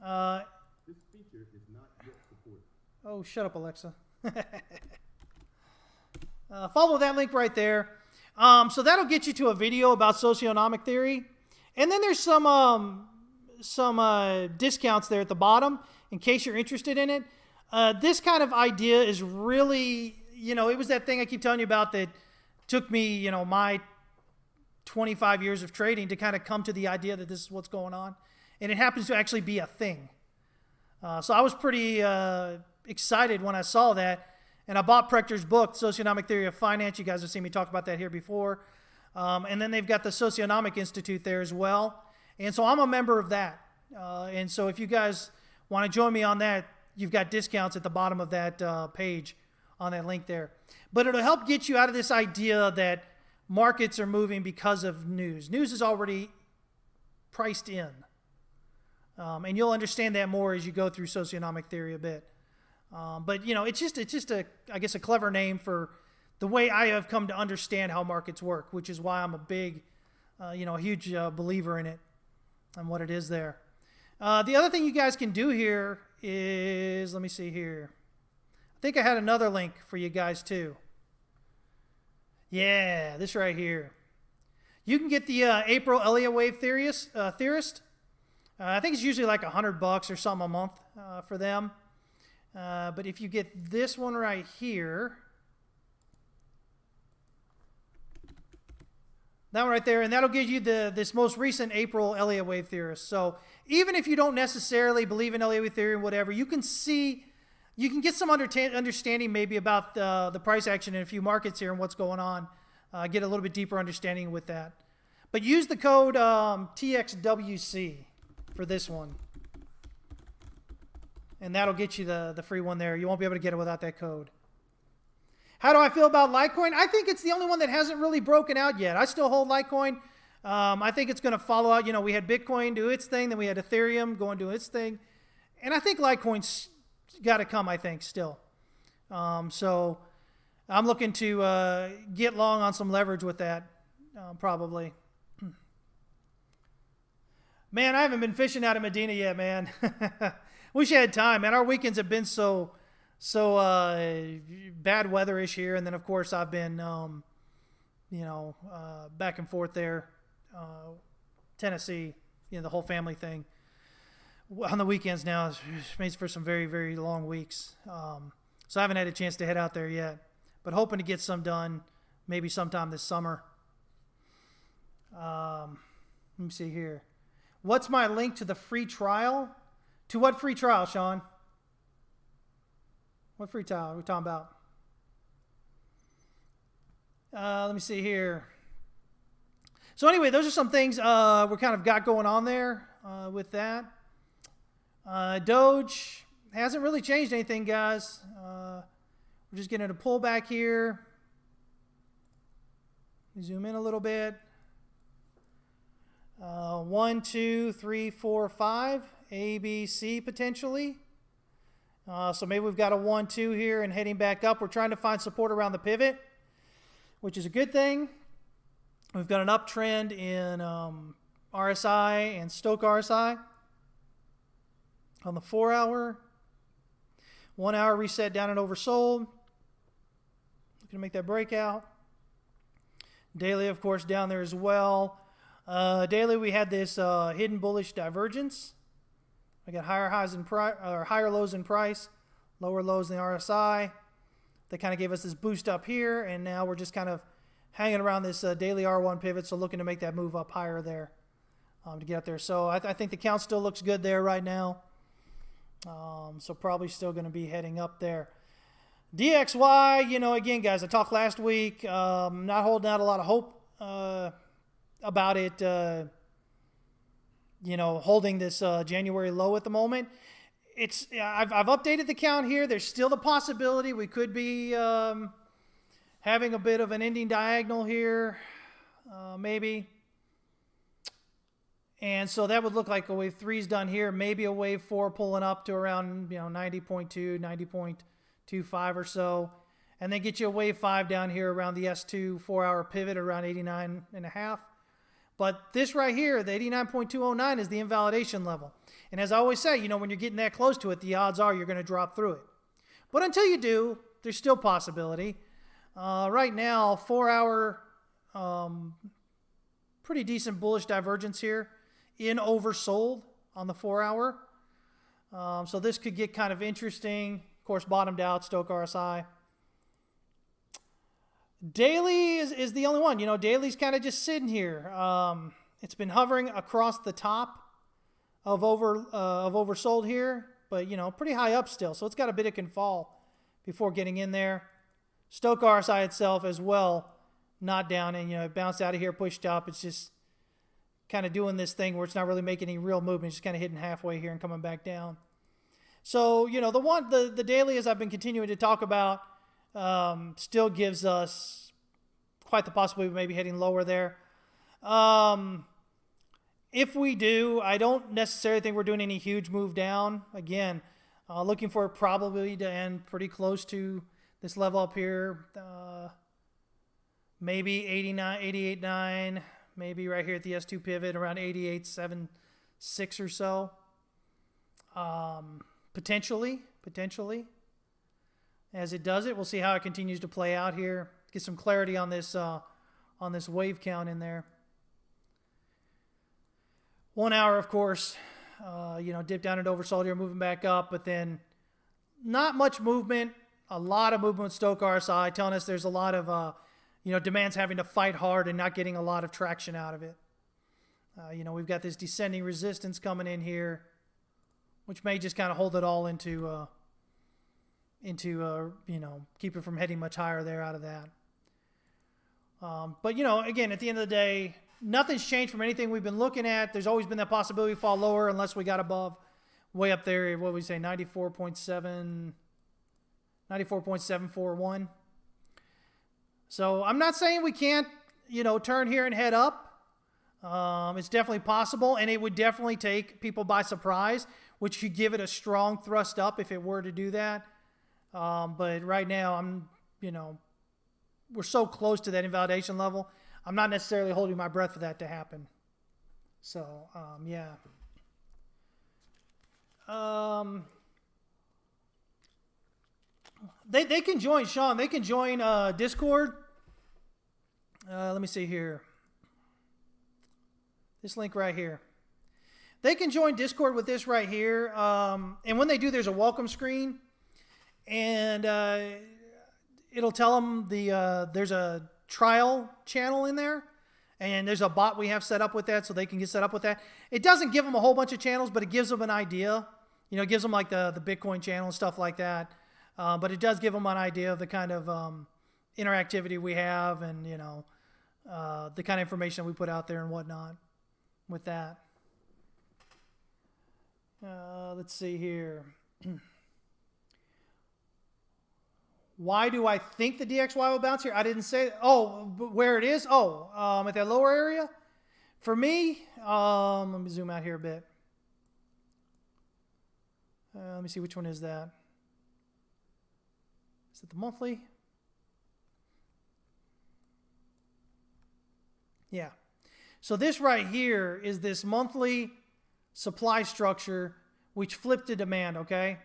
[SPEAKER 2] This feature is not yet supported.
[SPEAKER 1] Oh, shut up, Alexa. Follow that link right there. So that'll get you to a video about socioeconomic theory. And then there's some discounts there at the bottom in case you're interested in it. This kind of idea is really, it was that thing I keep telling you about that took me, my 25 years of trading to kind of come to the idea that this is what's going on. And it happens to actually be a thing. So I was pretty excited when I saw that. And I bought Prechter's book, Socioeconomic Theory of Finance. You guys have seen me talk about that here before. And then they've got the Socioeconomic Institute there as well. And so I'm a member of that. And so if you guys want to join me on that, you've got discounts at the bottom of that page on that link there. But it'll help get you out of this idea that markets are moving because of news. News is already priced in. And you'll understand that more as you go through socioeconomic theory a bit. But it's just a clever name for the way I have come to understand how markets work, which is why I'm a big, huge believer in it and what it is there. The other thing you guys can do here is, let me see here. I think I had another link for you guys too. Yeah, this right here. You can get the April Elliott Wave theorist. I think it's usually like $100 or something a month for them. But if you get this one right here, that one right there, and that'll give you this most recent April Elliott Wave theorist. So even if you don't necessarily believe in Elliott Wave theory and whatever, you can get some understanding maybe about the price action in a few markets here and what's going on. Get a little bit deeper understanding with that. But use the code TXWC for this one. And that'll get you the free one there. You won't be able to get it without that code. How do I feel about Litecoin? I think it's the only one that hasn't really broken out yet. I still hold Litecoin. I think it's going to follow out. We had Bitcoin do its thing. Then we had Ethereum go and do its thing. And I think Litecoin's got to come, I think, still. So I'm looking to get long on some leverage with that, probably. Man, I haven't been fishing out of Medina yet, man. Wish I had time, man. Our weekends have been so bad weather-ish here, and then of course I've been, back and forth there, Tennessee, the whole family thing. On the weekends now, it makes for some very, very long weeks. So I haven't had a chance to head out there yet, but hoping to get some done, maybe sometime this summer. Let me see here. What's my link to the free trial? To what free trial, Sean? What free trial are we talking about? Let me see here. So anyway, those are some things we kind of got going on there with that. Doge hasn't really changed anything, guys. We're just getting a pullback here. Zoom in a little bit. 1, 2, 3, 4, 5. A, B, C potentially. So maybe we've got a 1, 2 here and heading back up. We're trying to find support around the pivot, which is a good thing. We've got an uptrend in RSI and Stochk RSI on the 4-hour. 1 hour reset down and oversold. Looking to make that breakout. Daily, of course, down there as well. Daily, we had this hidden bullish divergence. We got higher highs in price, or higher lows in price, lower lows in the RSI. That kind of gave us this boost up here, and now we're just kind of hanging around this daily R1 pivot, so looking to make that move up higher there to get up there. So I think the count still looks good there right now. So probably still going to be heading up there. DXY, again, guys, I talked last week. Not holding out a lot of hope about it, holding this January low at the moment. I've updated the count here. There's still the possibility we could be having a bit of an ending diagonal here, maybe. And so that would look like a wave 3 is done here, maybe a wave 4 pulling up to around 90.2, 90.25 or so. And then get you a wave 5 down here around the S2 4-hour pivot around 89.5. But this right here, the 89.209 is the invalidation level. And as I always say, when you're getting that close to it, the odds are you're going to drop through it. But until you do, there's still possibility. Right now, 4-hour, pretty decent bullish divergence here in oversold on the 4-hour. So this could get kind of interesting. Of course, bottomed out, Stochc RSI. Daily is the only one. Daily's kind of just sitting here. It's been hovering across the top of oversold here, but pretty high up still. So it's got a bit it can fall before getting in there. Stochc RSI itself as well, not down, and it bounced out of here, pushed up. It's just kind of doing this thing where it's not really making any real movement. It's just kind of hitting halfway here and coming back down. So the daily, as I've been continuing to talk about, still gives us quite the possibility of maybe heading lower there. If we do, I don't necessarily think we're doing any huge move down. Again, looking for it probably to end pretty close to this level up here. Maybe 88.9, maybe right here at the S2 pivot around 88.76 or so. Potentially. As it does it, we'll see how it continues to play out here. Get some clarity on this wave count in there. 1 hour, of course, dip down and oversold here, moving back up, but then not much movement. A lot of movement with Stochc RSI, telling us there's a lot of demand's having to fight hard and not getting a lot of traction out of it. We've got this descending resistance coming in here, which may just kind of hold it all into keep it from heading much higher there out of that. But again, at the end of the day, nothing's changed from anything we've been looking at. There's always been that possibility we fall lower unless we got above, way up there, what would we say, 94.741. So I'm not saying we can't, turn here and head up. It's definitely possible, and it would definitely take people by surprise, which could give it a strong thrust up if it were to do that. But right now, we're so close to that invalidation level. I'm not necessarily holding my breath for that to happen. So, yeah. They can join, Sean. They can join Discord. Let me see here. This link right here. They can join Discord with this right here. And when they do, there's a welcome screen. And it'll tell them there's a trial channel in there. And there's a bot we have set up with that so they can get set up with that. It doesn't give them a whole bunch of channels, but it gives them an idea. It gives them like the Bitcoin channel and stuff like that. But it does give them an idea of the kind of interactivity we have and, the kind of information we put out there and whatnot with that. Let's see here. Why do I think the DXY will bounce here? I didn't say. Oh, where it is? Oh, at that lower area? For me, let me zoom out here a bit. Let me see, which one is that? Is it the monthly? Yeah. So this right here is this monthly supply structure which flipped to demand, okay?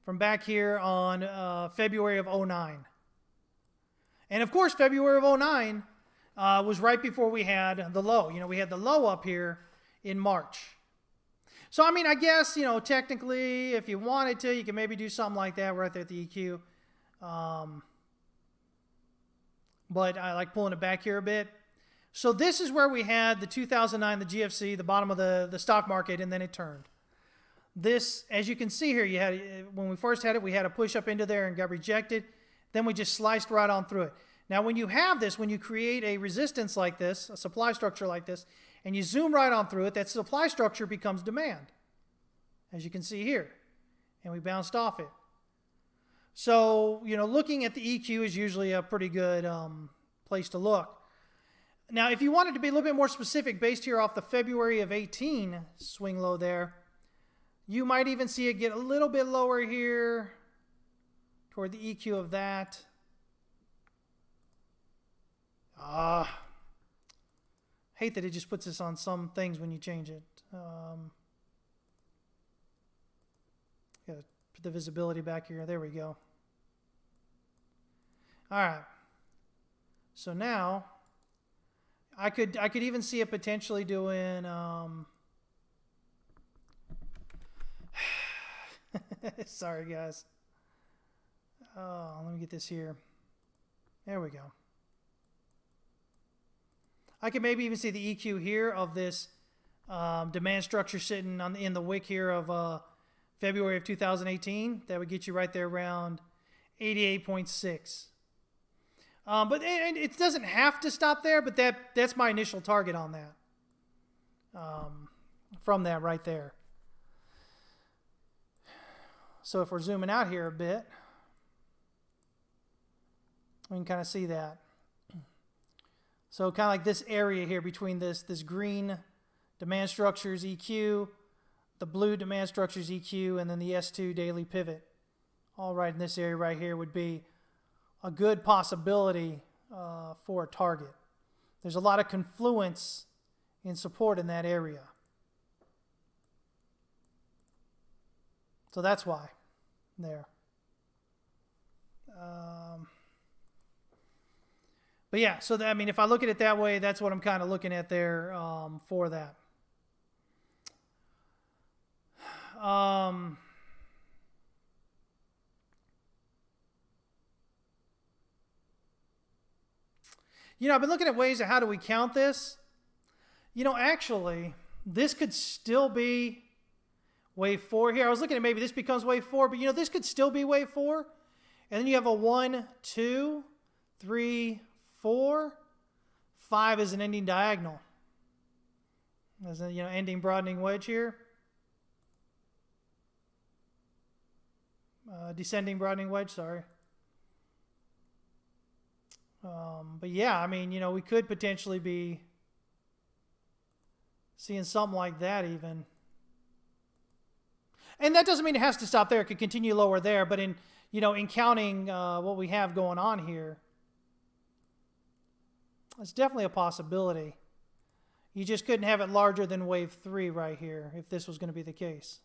[SPEAKER 1] From back here on February of 09. And of course, February of 09 was right before we had the low. We had the low up here in March. So, I guess, technically, if you wanted to, you can maybe do something like that right there at the EQ. But I like pulling it back here a bit. So this is where we had the 2009, the GFC, the bottom of the stock market, and then it turned. This, as you can see here, you had when we first had it, we had a push up into there and got rejected. Then we just sliced right on through it. Now, when you have this, when you create a resistance like this, a supply structure like this, and you zoom right on through it, that supply structure becomes demand, as you can see here. And we bounced off it. So, looking at the EQ is usually a pretty good place to look. Now, if you wanted to be a little bit more specific based here off the February of 18 swing low there, you might even see it get a little bit lower here toward the EQ of that. Hate that it just puts this on some things when you change it. Gotta put the visibility back here. There we go. All right. So now I could even see it potentially doing sorry guys. Oh, let me get this here. There we go. I could maybe even see the EQ here of this demand structure sitting in the wick here of February of 2018. That would get you right there around 88.6. But it doesn't have to stop there, but that's my initial target on that. From that right there. So if we're zooming out here a bit, we can kind of see that. So kind of like this area here between this green demand structures EQ, the blue demand structures EQ, and then the S2 daily pivot. All right in this area right here would be a good possibility for a target. There's a lot of confluence in support in that area. So that's why there. But yeah, so that, I mean, if I look at it that way, that's what I'm kind of looking at there for that. You know, I've been looking at ways of how do we count this. You know, actually, this could still be wave 4 here. I was looking at maybe this becomes wave 4, but you know, this could still be wave 4. And then you have a 1, 2, 3, 4, 5 is an ending diagonal. As a, you know, ending broadening wedge here. Descending broadening wedge, sorry. But yeah, I mean, you know, we could potentially be seeing something like that even. And that doesn't mean it has to stop there. It could continue lower there. But in, you know, in counting what we have going on here, it's definitely a possibility. You just couldn't have it larger than wave 3 right here if this was going to be the case.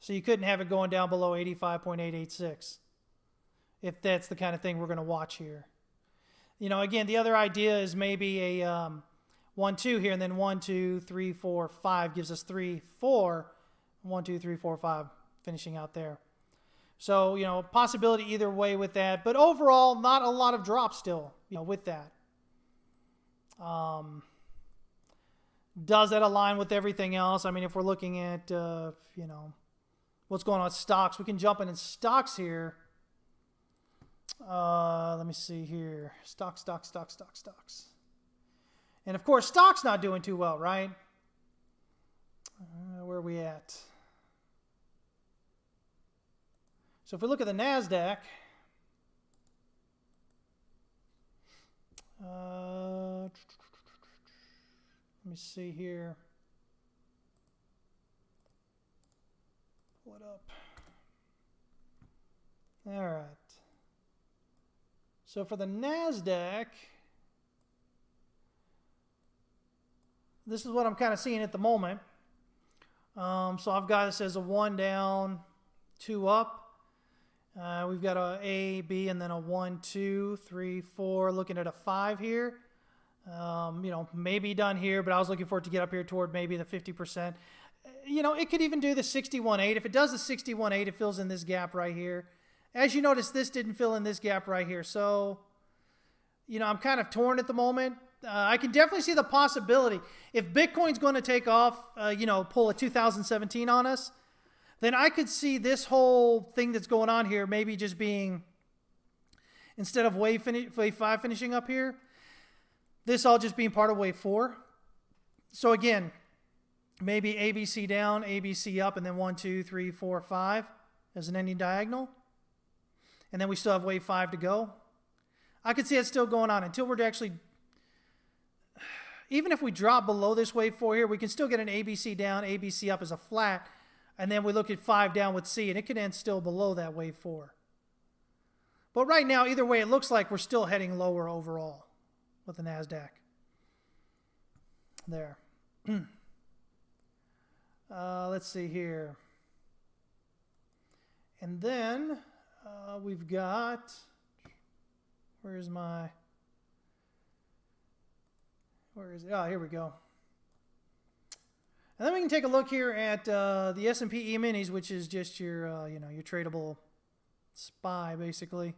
[SPEAKER 1] So you couldn't have it going down below 85.886 if that's the kind of thing we're going to watch here. You know, again, the other idea is maybe a 1, 2 here, and then 1, 2, 3, 4, 5 gives us 3, 4, 1, 2, 3, 4, 5, finishing out there. So, you know, possibility either way with that. But overall, not a lot of drop still, you know, with that. Does that align with everything else? I mean, if we're looking at, you know, what's going on with stocks, we can jump in stocks here. Let me see here. Stocks. And of course, stocks not doing too well, right? Where are we at? So if we look at the NASDAQ, let me see here. Pull it up. All right. So for the NASDAQ, this is what I'm kind of seeing at the moment. So I've got this as a 1 down, 2 up. We've got a B, and then a 1, 2, 3, 4. Looking at a 5 here. You know, maybe done here, but I was looking for it to get up here toward maybe the 50%. You know, it could even do the 61.8. If it does the 61.8, it fills in this gap right here. As you notice, this didn't fill in this gap right here. So, you know, I'm kind of torn at the moment. I can definitely see the possibility. If Bitcoin's going to take off, you know, pull a 2017 on us, then I could see this whole thing that's going on here maybe just being, instead of wave 5 finishing up here, this all just being part of wave 4. So again, maybe ABC down, ABC up, and then 1, 2, 3, 4, 5 as an ending diagonal. And then we still have wave 5 to go. I could see it still going on until we're actually, even if we drop below this wave 4 here, we can still get an ABC down, ABC up as a flat, and then we look at 5 down with C, and it could end still below that wave 4. But right now, either way, it looks like we're still heading lower overall with the NASDAQ. There. Let's see here. And then we've got, where is it? Oh, here we go. And then we can take a look here at the S&P E-minis, which is just your, your tradable SPY, basically.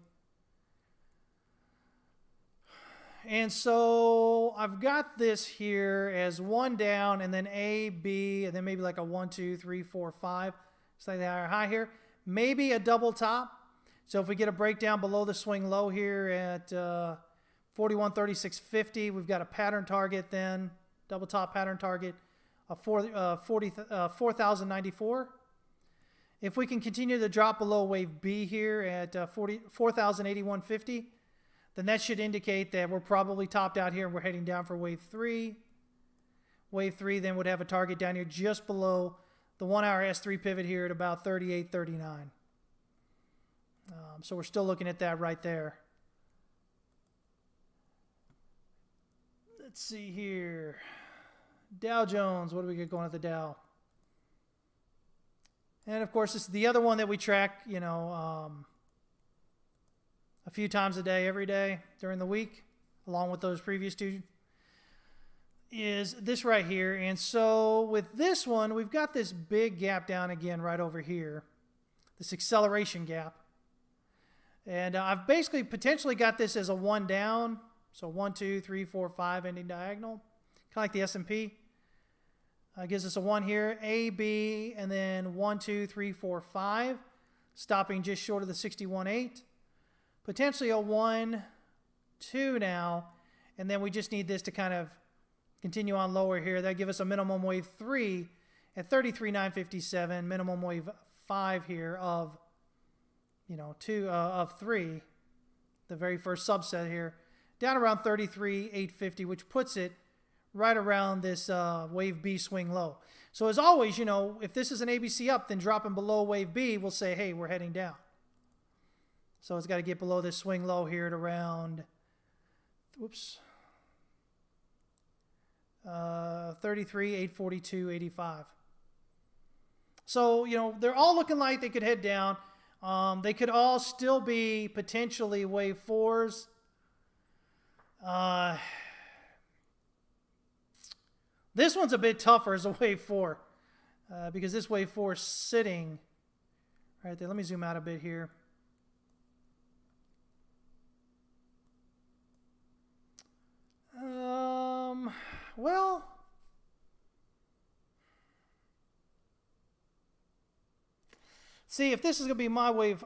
[SPEAKER 1] And so I've got this here as 1 down, and then A, B, and then maybe like a 1, 2, 3, 4, 5. Slightly higher high here. Maybe a double top. So if we get a breakdown below the swing low here at 41.3650, we've got a pattern target then, double top pattern target of 4,094. If we can continue to drop below wave B here at 4,081.50, then that should indicate that we're probably topped out here and we're heading down for wave 3. Wave 3 then would have a target down here just below the 1-hour S3 pivot here at about 38.39. So we're still looking at that right there. Let's see here. Dow Jones, what do we get going at the Dow? And of course, this is the other one that we track, a few times a day, every day during the week, along with those previous two, is this right here. And so with this one, we've got this big gap down again right over here, this acceleration gap. And I've basically potentially got this as a 1 down. So 1, 2, 3, 4, 5 ending diagonal, kind of like the S&P. Gives us a 1 here, A, B, and then 1, 2, 3, 4, 5, stopping just short of the 61.8. Potentially a 1, 2 now, and then we just need this to kind of continue on lower here. That gives us a minimum wave 3 at 33.957, minimum wave 5 here of, 3, the very first subset here, down around 33.850, which puts it right around this wave B swing low. So as always, if this is an ABC up, then dropping below wave B, we'll say, hey, we're heading down. So it's got to get below this swing low here at around, 33.842.85. So, they're all looking like they could head down. They could all still be potentially wave 4s. This one's a bit tougher as a wave 4 because this wave 4 is sitting right there. Let me zoom out a bit here. Well, see if this is going to be my wave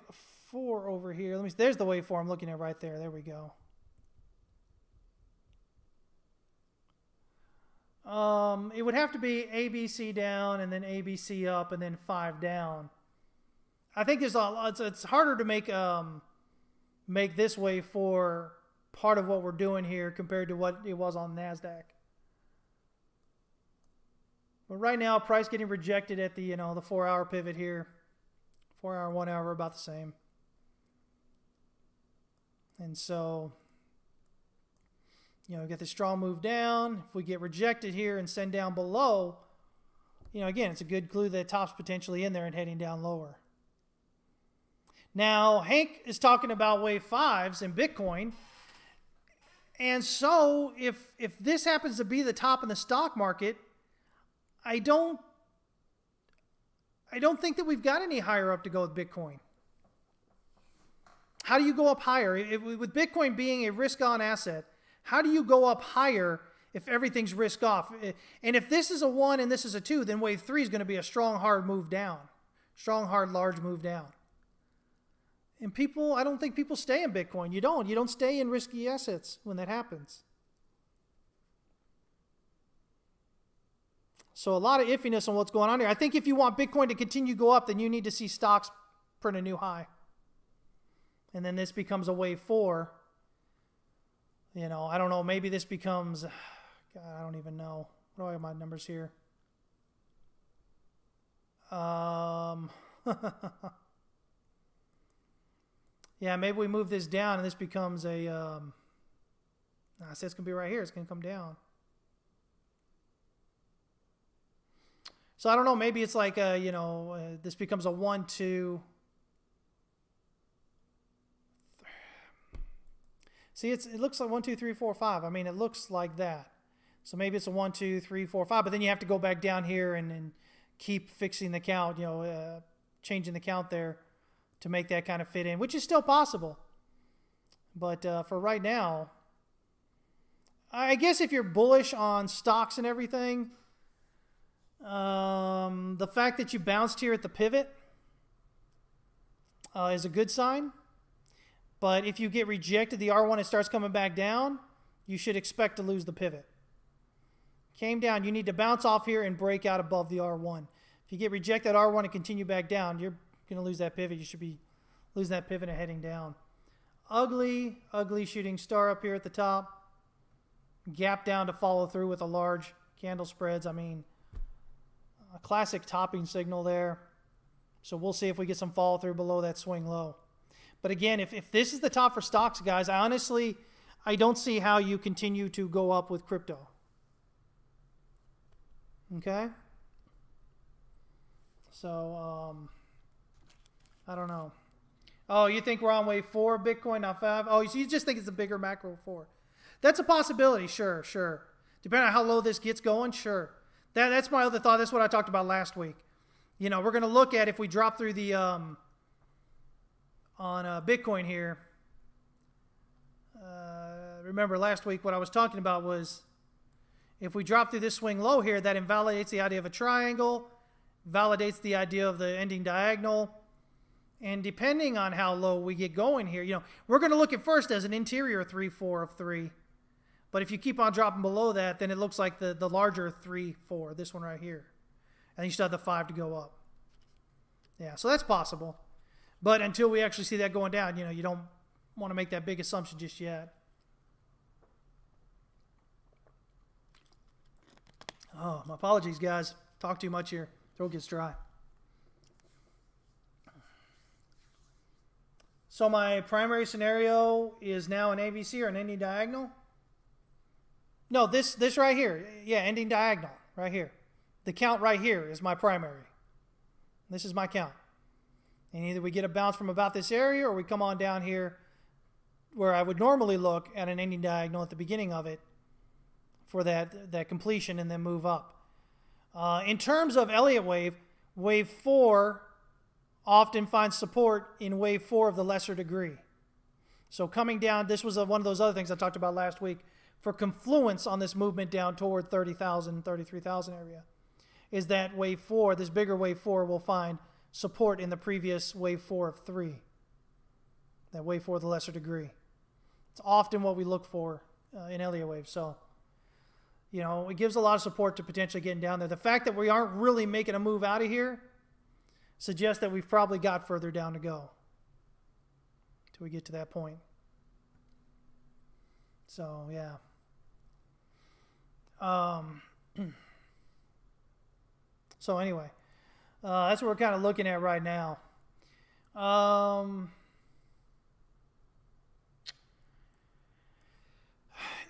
[SPEAKER 1] 4 over here. There's the wave 4 I'm looking at right there. There we go. It would have to be ABC down and then ABC up and then 5 down. I think it's harder to make this wave 4 part of what we're doing here compared to what it was on NASDAQ. But right now, price getting rejected at the the 4-hour pivot here. 4-hour, 1 hour, about the same. And so, get the strong move down. If we get rejected here and send down below, again, it's a good clue that top's potentially in there and heading down lower. Now, Hank is talking about wave 5s in Bitcoin. And so if this happens to be the top in the stock market, I don't think that we've got any higher up to go with Bitcoin. How do you go up higher? With Bitcoin being a risk-on asset, how do you go up higher if everything's risk-off? And if this is a 1 and this is a 2, then wave 3 is going to be a strong, hard move down. Strong, hard, large move down. And I don't think people stay in Bitcoin. You don't stay in risky assets when that happens. So a lot of iffiness on what's going on here. I think if you want Bitcoin to continue to go up, then you need to see stocks print a new high. And then this becomes a wave 4. You know, I don't know. Maybe this becomes, God, I don't even know. What do I have my numbers here? Yeah, maybe we move this down and this becomes a, I said it's going to be right here. It's going to come down. So I don't know. Maybe it's like, this becomes a 1, 2. See, it looks like 1, 2, 3, 4, 5. I mean, it looks like that. So maybe it's a 1, 2, 3, 4, 5. But then you have to go back down here and keep fixing the count, changing the count there to make that kind of fit in, which is still possible. But for right now, I guess if you're bullish on stocks and everything, the fact that you bounced here at the pivot is a good sign. But if you get rejected, the R1, it starts coming back down, you should expect to lose the pivot. Came down, you need to bounce off here and break out above the R1. If you get rejected R1 and continue back down, you're going to lose that pivot. You should be losing that pivot and heading down. Ugly shooting star up here at the top. Gap down to follow through with a large candle spreads. I mean, a classic topping signal there. So we'll see if we get some follow through below that swing low. But again, if this is the top for stocks, guys, I don't see how you continue to go up with crypto. Okay? So, I don't know. Oh, you think we're on wave 4, Bitcoin, not 5? Oh, so you just think it's a bigger macro 4. That's a possibility, sure. Depending on how low this gets going, sure. That's my other thought. That's what I talked about last week. We're going to look at if we drop through the, on Bitcoin here. Remember last week what I was talking about was if we drop through this swing low here, that invalidates the idea of a triangle, validates the idea of the ending diagonal. And depending on how low we get going here, we're going to look at first as an interior 3-4 of 3. But if you keep on dropping below that, then it looks like the larger 3-4, this one right here. And you still have the 5 to go up. Yeah, so that's possible. But until we actually see that going down, you don't want to make that big assumption just yet. Oh, my apologies, guys. Talk too much here. Throat gets dry. So my primary scenario is now an ABC or an ending diagonal. No, this right here. Yeah, ending diagonal right here. The count right here is my primary. This is my count. And either we get a bounce from about this area or we come on down here where I would normally look at an ending diagonal at the beginning of it for that completion and then move up. In terms of Elliott wave, wave 4 often finds support in wave 4 of the lesser degree. So coming down, this was one of those other things I talked about last week for confluence on this movement down toward 30,000, 33,000 area, is that wave 4, this bigger wave 4 will find support in the previous wave 4 of 3. That wave 4 of the lesser degree. It's often what we look for in Elliott wave. So, it gives a lot of support to potentially getting down there. The fact that we aren't really making a move out of here suggests that we've probably got further down to go till we get to that point. So, yeah. So anyway, that's what we're kind of looking at right now.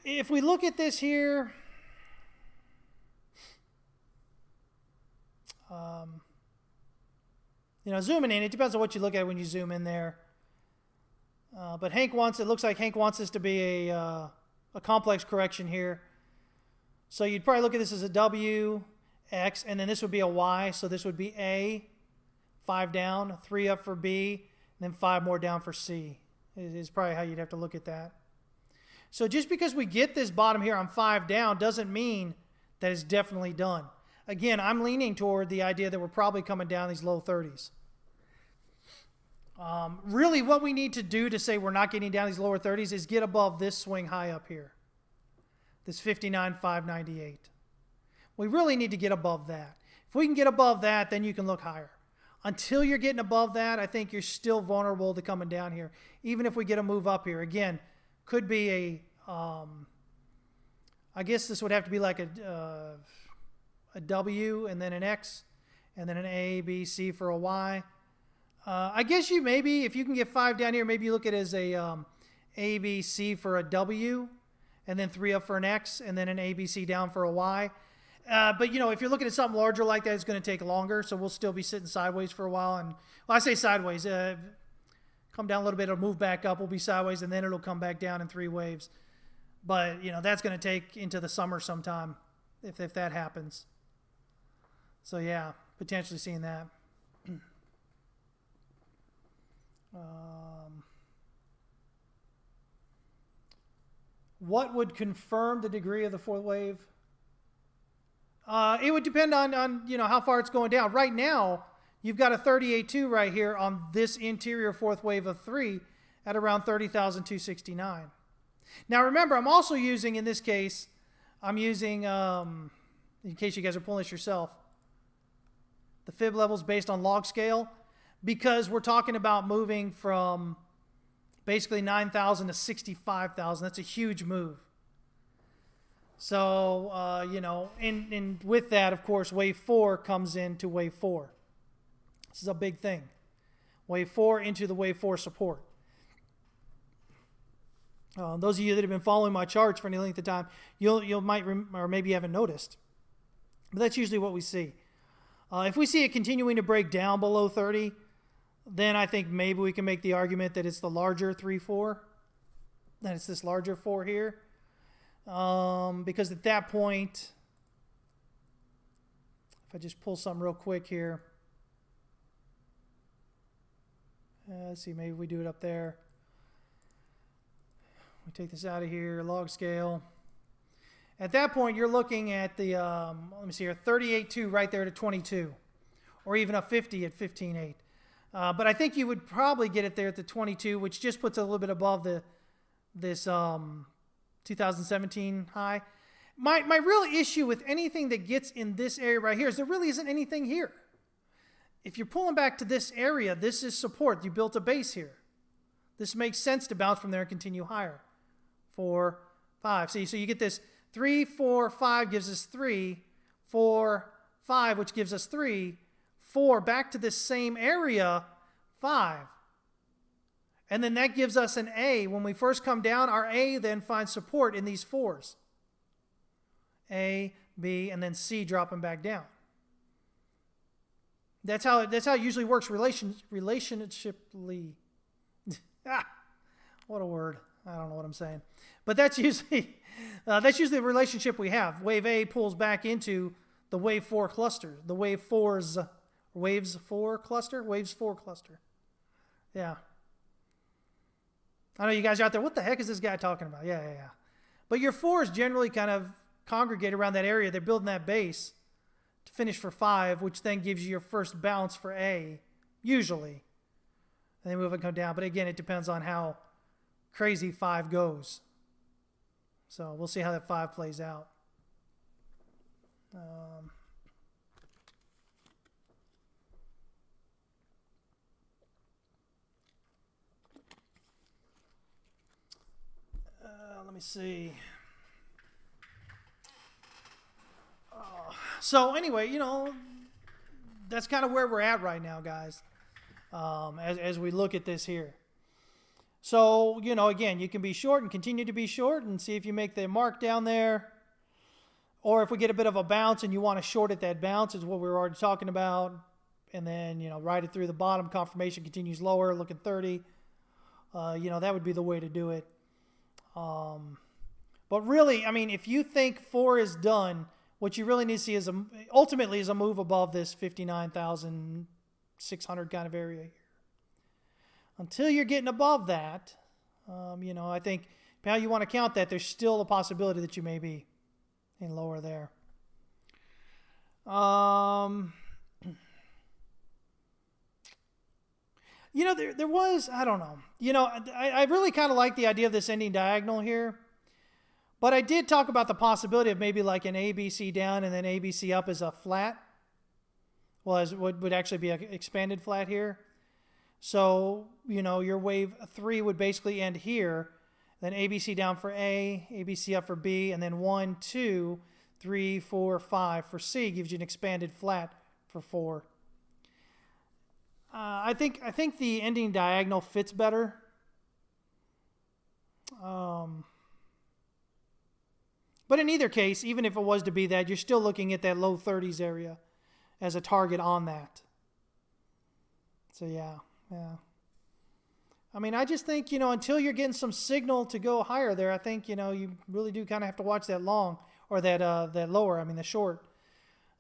[SPEAKER 1] If we look at this here, zooming in, it depends on what you look at when you zoom in there. But it looks like Hank wants this to be a complex correction here. So you'd probably look at this as a W, X, and then this would be a Y. So this would be A, 5 down, 3 up for B, and then 5 more down for C. Is probably how you'd have to look at that. So just because we get this bottom here on 5 down doesn't mean that it's definitely done. Again, I'm leaning toward the idea that we're probably coming down these low 30s. Really what we need to do to say we're not getting down these lower 30s is get above this swing high up here. This 59,598. We really need to get above that. If we can get above that, then you can look higher. Until you're getting above that, I think you're still vulnerable to coming down here. Even if we get a move up here. Again, could be I guess this would have to be like a W and then an X and then an A, B, C for a Y. I guess you maybe, if you can get 5 down here, maybe you look at it as A, B, C for a W and then 3 up for an X and then an A, B, C down for a Y. But, you know, if you're looking at something larger like that, it's going to take longer. So we'll still be sitting sideways for a while. And, well, I say sideways. Come down a little bit, it'll move back up, we'll be sideways, and then it'll come back down in 3 waves. But, you know, that's going to take into the summer sometime if that happens. So, yeah, potentially seeing that. What would confirm the degree of the 4th wave? It would depend on you know, how far it's going down. Right now, you've got a 38.2 right here on this interior 4th wave of 3 at around 30,269. Now remember, I'm also using, in this case, I'm using, in case you guys are pulling this yourself, the fib levels based on log scale, because we're talking about moving from basically 9,000 to 65,000. That's a huge move. So, you know, and with that, of course, wave 4 comes into wave 4. This is a big thing. Wave 4 into the wave 4 support. Those of you that have been following my charts for any length of time, you might or maybe you haven't noticed, but that's usually what we see. If we see it continuing to break down below 30, then I think maybe we can make the argument that it's the larger 3-4, that it's this larger 4 here, because at that point, if I just pull something real quick here, let's see, maybe we do it up there. We take this out of here, log scale. At that point, you're looking at the, let me see here, 38.2 right there to 22, or even a 50 at 15.8. But I think you would probably get it there at the 22, which just puts it a little bit above this 2017 high. My real issue with anything that gets in this area right here is there really isn't anything here. If you're pulling back to this area, this is support. You built a base here. This makes sense to bounce from there and continue higher. 4, 5. So you get this 3, 4, 5 gives us 3, 4, 5, which gives us 3, 4 back to this same area, 5. And then that gives us an A. When we first come down, our A then finds support in these 4s. A, B, and then C dropping back down. That's how it usually works relationshiply. What a word. I don't know what I'm saying. But that's usually the relationship we have. Wave A pulls back into the wave 4 cluster. The wave 4's waves 4 cluster? Waves 4 cluster. Yeah. I know you guys are out there, what the heck is this guy talking about? Yeah. But your 4s generally kind of congregate around that area. They're building that base to finish for 5, which then gives you your first bounce for A, usually. And then move and come down. But again, it depends on how crazy 5 goes. So we'll see how that 5 plays out. Let me see. So anyway, you know, that's kind of where we're at right now, guys, as we look at this here. So, you know, again, you can be short and continue to be short and see if you make the mark down there. Or if we get a bit of a bounce and you want to short at that bounce, is what we were already talking about. And then, you know, ride it through the bottom. Confirmation continues lower, looking 30. You know, that would be the way to do it. But really, I mean, if you think 4 is done, what you really need to see is ultimately is a move above this 59,600 kind of area here. Until you're getting above that, you know, I think how you want to count that, there's still a possibility that you may be in lower there. You know, there was, I don't know. You know, I really kind of like the idea of this ending diagonal here. But I did talk about the possibility of maybe like an ABC down and then ABC up as a flat. Well, as would actually be an expanded flat here. So, you know, your wave 3 would basically end here. then ABC down for A, ABC up for B, and then 1, 2, 3, 4, 5 for C gives you an expanded flat for 4. I think the ending diagonal fits better. But in either case, even if it was to be that, you're still looking at that low 30s area as a target on that. So yeah. I mean, I just think, until you're getting some signal to go higher there, I think, you really do kind of have to watch that long or that lower, the short.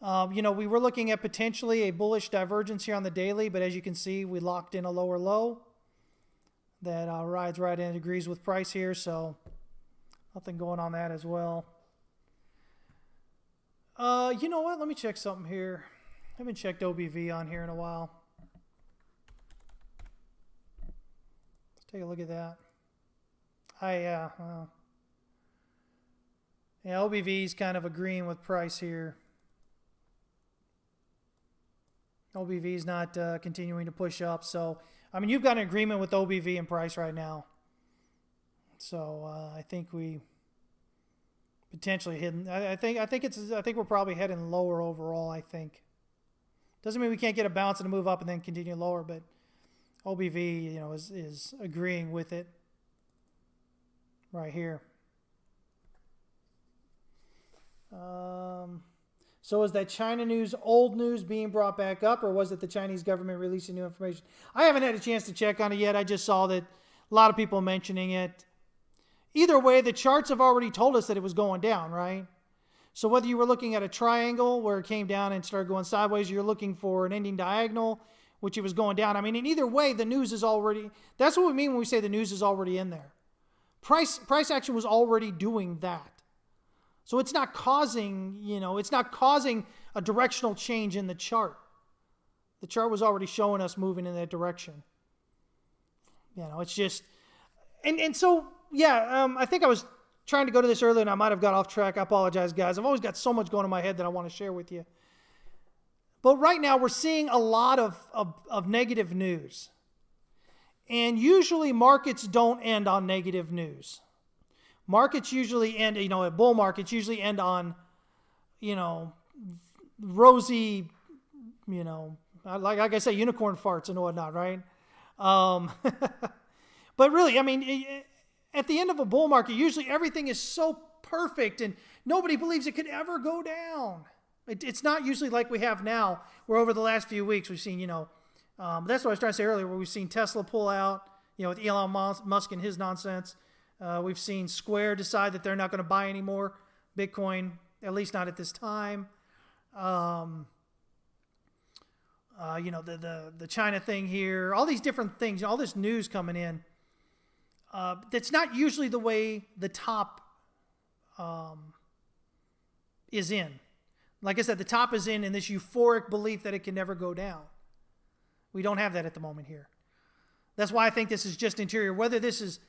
[SPEAKER 1] We were looking at potentially a bullish divergence here on the daily, but as you can see, we locked in a lower low that rides right in, agrees with price here, so nothing going on that as well. You know what? Let me check something here. I haven't checked OBV on here in a while. Let's take a look at that. Yeah, OBV is kind of agreeing with price here. OBV is not continuing to push up, so you've got an agreement with OBV and price right now. So I think we potentially hidden. I think we're probably heading lower overall. I think doesn't mean we can't get a bounce and a move up and then continue lower, but OBV is agreeing with it right here. So is that China news old news being brought back up, or was it the Chinese government releasing new information? I haven't had a chance to check on it yet. I just saw that a lot of people mentioning it. Either way, the charts have already told us that it was going down, right? So whether you were looking at a triangle where it came down and started going sideways, you're looking for an ending diagonal, which it was going down. In either way, the news is already, that's what we mean when we say the news is already in there. Price action was already doing that. So it's not causing, a directional change in the chart. The chart was already showing us moving in that direction. It's just, and so, I think I was trying to go to this earlier and I might have got off track. I apologize, guys. I've always got so much going in my head that I want to share with you. But right now we're seeing a lot of negative news. And usually markets don't end on negative news. Markets usually end, bull markets usually end on, rosy, like I say, unicorn farts and whatnot, right? But really, at the end of a bull market, usually everything is so perfect and nobody believes it could ever go down. It's not usually like we have now, where over the last few weeks we've seen, that's what I was trying to say earlier, where we've seen Tesla pull out, with Elon Musk and his nonsense. We've seen Square decide that they're not going to buy any more Bitcoin, at least not at this time. The China thing here, all these different things, all this news coming in. That's not usually the way the top is in. Like I said, the top is in this euphoric belief that it can never go down. We don't have that at the moment here. That's why I think this is just interior. Whether this is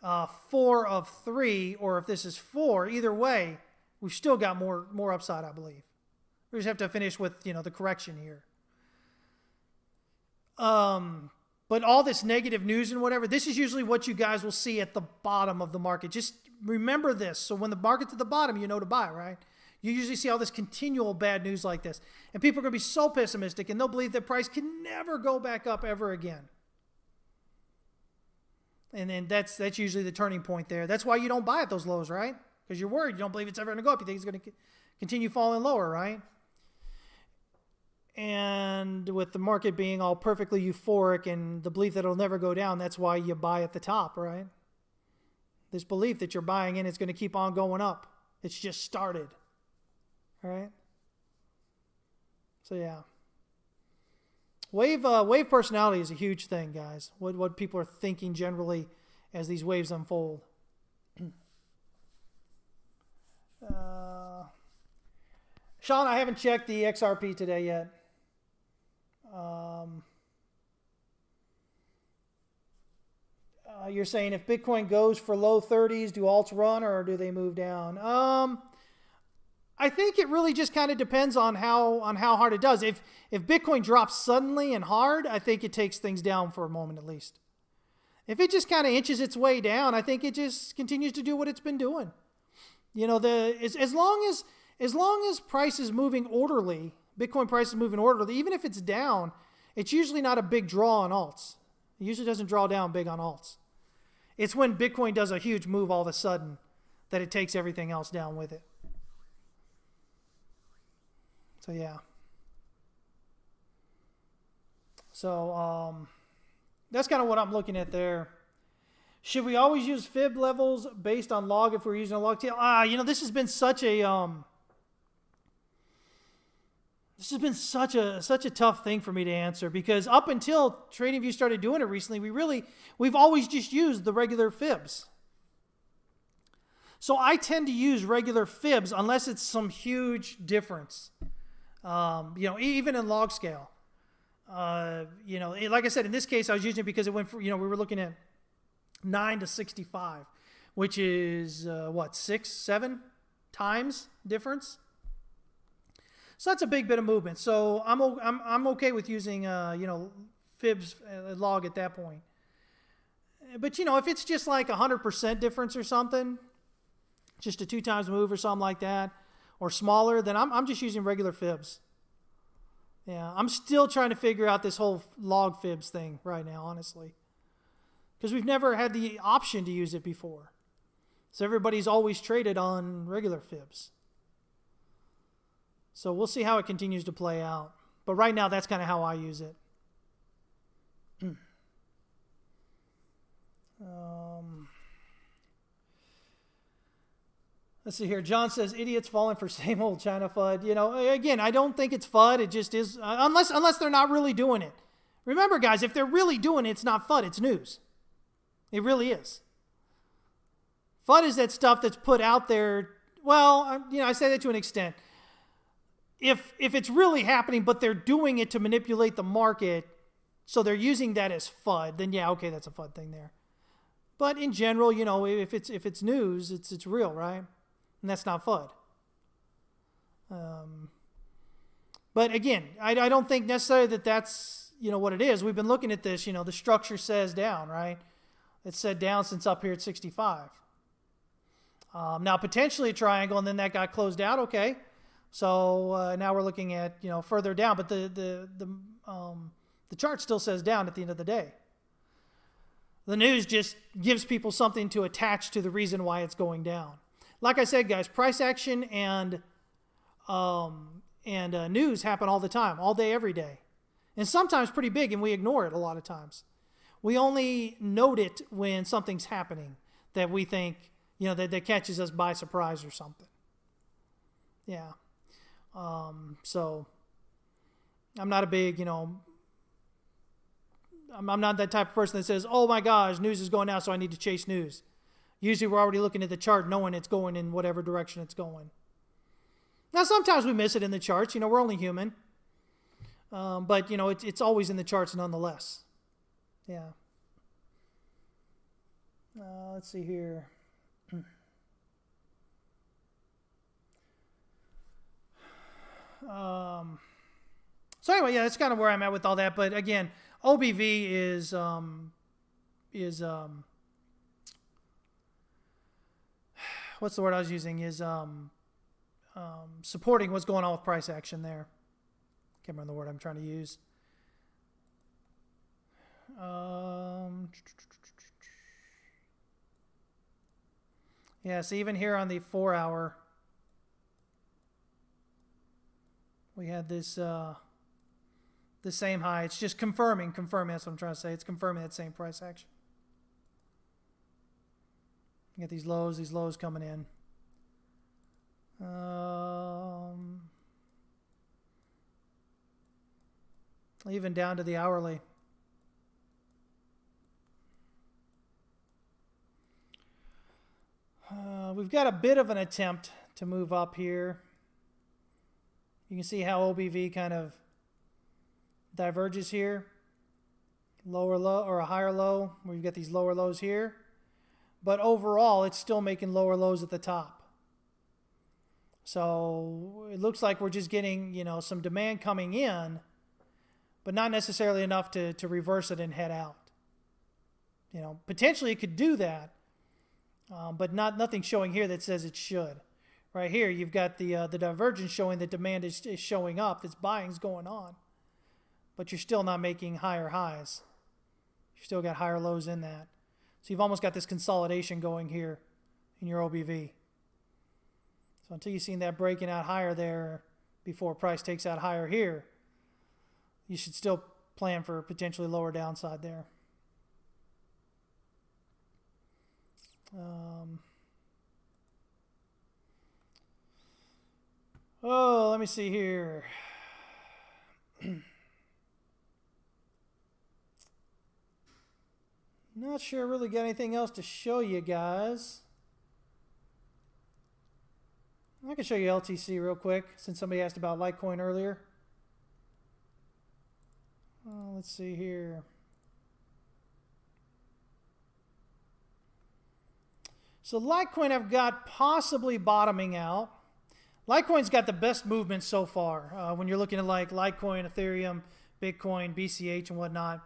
[SPEAKER 1] 4 of 3 or if this is 4, either way, we've still got more upside, I believe. We just have to finish with, the correction here. But all this negative news and whatever, this is usually what you guys will see at the bottom of the market. Just remember this. So when the market's at the bottom, you know to buy, right? You usually see all this continual bad news like this. And people are going to be so pessimistic and they'll believe that price can never go back up ever again. And then that's usually the turning point there. That's why you don't buy at those lows, right? Because you're worried. You don't believe it's ever going to go up. You think it's going to continue falling lower, right? And with the market being all perfectly euphoric and the belief that it'll never go down, that's why you buy at the top, right? This belief that you're buying in, it's going to keep on going up. It's just started. All right? So, yeah. Wave personality is a huge thing, guys. What people are thinking generally as these waves unfold. Sean, I haven't checked the XRP today yet. You're saying if Bitcoin goes for low 30s, do alts run or do they move down? I think it really just kind of depends on how hard it does. If Bitcoin drops suddenly and hard, I think it takes things down for a moment at least. If it just kind of inches its way down, I think it just continues to do what it's been doing. You know, as long as price is moving orderly, Bitcoin price is moving orderly, even if it's down, it's usually not a big draw on alts. It usually doesn't draw down big on alts. It's when Bitcoin does a huge move all of a sudden that it takes everything else down with it. So yeah. So that's kind of what I'm looking at there. Should we always use fib levels based on log if we're using a log tail? You know, this has been such a tough thing for me to answer, because up until TradingView started doing it recently, we've always just used the regular fibs. So I tend to use regular fibs unless it's some huge difference. You know, even in log scale. You know, like I said, in this case, I was using it because it went for, you know, we were looking at 9 to 65, which is, 6-7 times difference. So that's a big bit of movement. So I'm okay with using, you know, fibs log at that point. But, you know, if it's just like 100% difference or something, just a 2 times move or something like that, or smaller, then I'm just using regular fibs. Yeah, I'm still trying to figure out this whole log fibs thing right now, honestly. Because we've never had the option to use it before. So everybody's always traded on regular fibs. So we'll see how it continues to play out. But right now, that's kind of how I use it. Let's see here. John says, idiots falling for same old China FUD. You know, again, I don't think it's FUD. It just is, unless they're not really doing it. Remember, guys, if they're really doing it, it's not FUD, it's news. It really is. FUD is that stuff that's put out there. Well, you know, I say that to an extent. If it's really happening, but they're doing it to manipulate the market, so they're using that as FUD, then yeah, okay, that's a FUD thing there. But in general, you know, if it's news, it's real, right? And that's not FUD. But again, I don't think necessarily that's, you know, what it is. We've been looking at this, you know, the structure says down, right? It's said down since up here at 65. Now potentially a triangle, and then that got closed out, okay. So now we're looking at, you know, further down, but the chart still says down at the end of the day. The news just gives people something to attach to the reason why it's going down. Like I said, guys, price action and news happen all the time, all day, every day. And sometimes pretty big, and we ignore it a lot of times. We only note it when something's happening that we think, you know, that catches us by surprise or something. Yeah. So I'm not a big, you know, I'm not that type of person that says, oh my gosh, news is going out, so I need to chase news. Usually we're already looking at the chart knowing it's going in whatever direction it's going. Now, sometimes we miss it in the charts. You know, we're only human. But, you know, it's always in the charts nonetheless. Yeah. Let's see here. So anyway, yeah, that's kind of where I'm at with all that. But again, OBV is what's the word I was using? Is supporting what's going on with price action there. Can't remember the word I'm trying to use. Yeah, so even here on the 4 hour, we had this the same high. It's just confirming. That's what I'm trying to say. It's confirming that same price action. You get these lows coming in. Even down to the hourly. We've got a bit of an attempt to move up here. You can see how OBV kind of diverges here. Lower low or a higher low. We've got these lower lows here. But overall, it's still making lower lows at the top. So it looks like we're just getting, you know, some demand coming in, but not necessarily enough to reverse it and head out. Potentially it could do that, but nothing showing here that says it should. Right here, you've got the divergence showing that demand is showing up, this buying's going on, but you're still not making higher highs. You've still got higher lows in that. So you've almost got this consolidation going here in your OBV. So until you've seen that breaking out higher there before price takes out higher here, you should still plan for potentially lower downside there. Let me see here. Not sure I really got anything else to show you guys. I can show you LTC real quick since somebody asked about Litecoin earlier. Let's see here. So Litecoin I've got possibly bottoming out. Litecoin's got the best movement so far. When you're looking at like Litecoin, Ethereum, Bitcoin, BCH, and whatnot,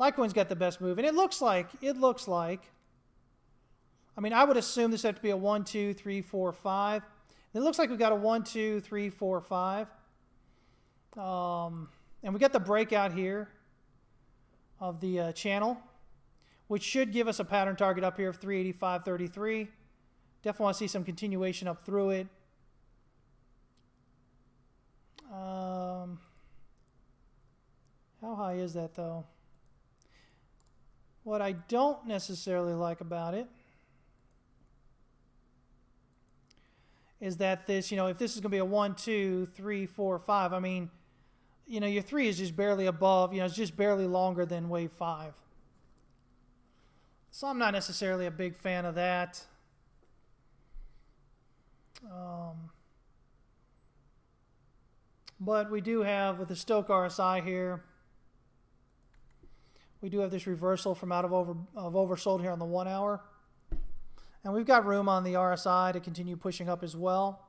[SPEAKER 1] Litecoin's got the best move. And it looks like, I mean, I would assume this had to be a 1, 2, 3, 4, 5. It looks like we've got a 1, 2, 3, 4, 5. And we got the breakout here of the channel, which should give us a pattern target up here of 385.33. Definitely want to see some continuation up through it. How high is that though? What I don't necessarily like about it is that this, if this is going to be a 1, 2, 3, 4, 5, I mean, your 3 is just barely above, it's just barely longer than wave 5. So I'm not necessarily a big fan of that. But we do have, with the Stochh RSI here, we do have this reversal from out of oversold here on the 1 hour. And we've got room on the RSI to continue pushing up as well.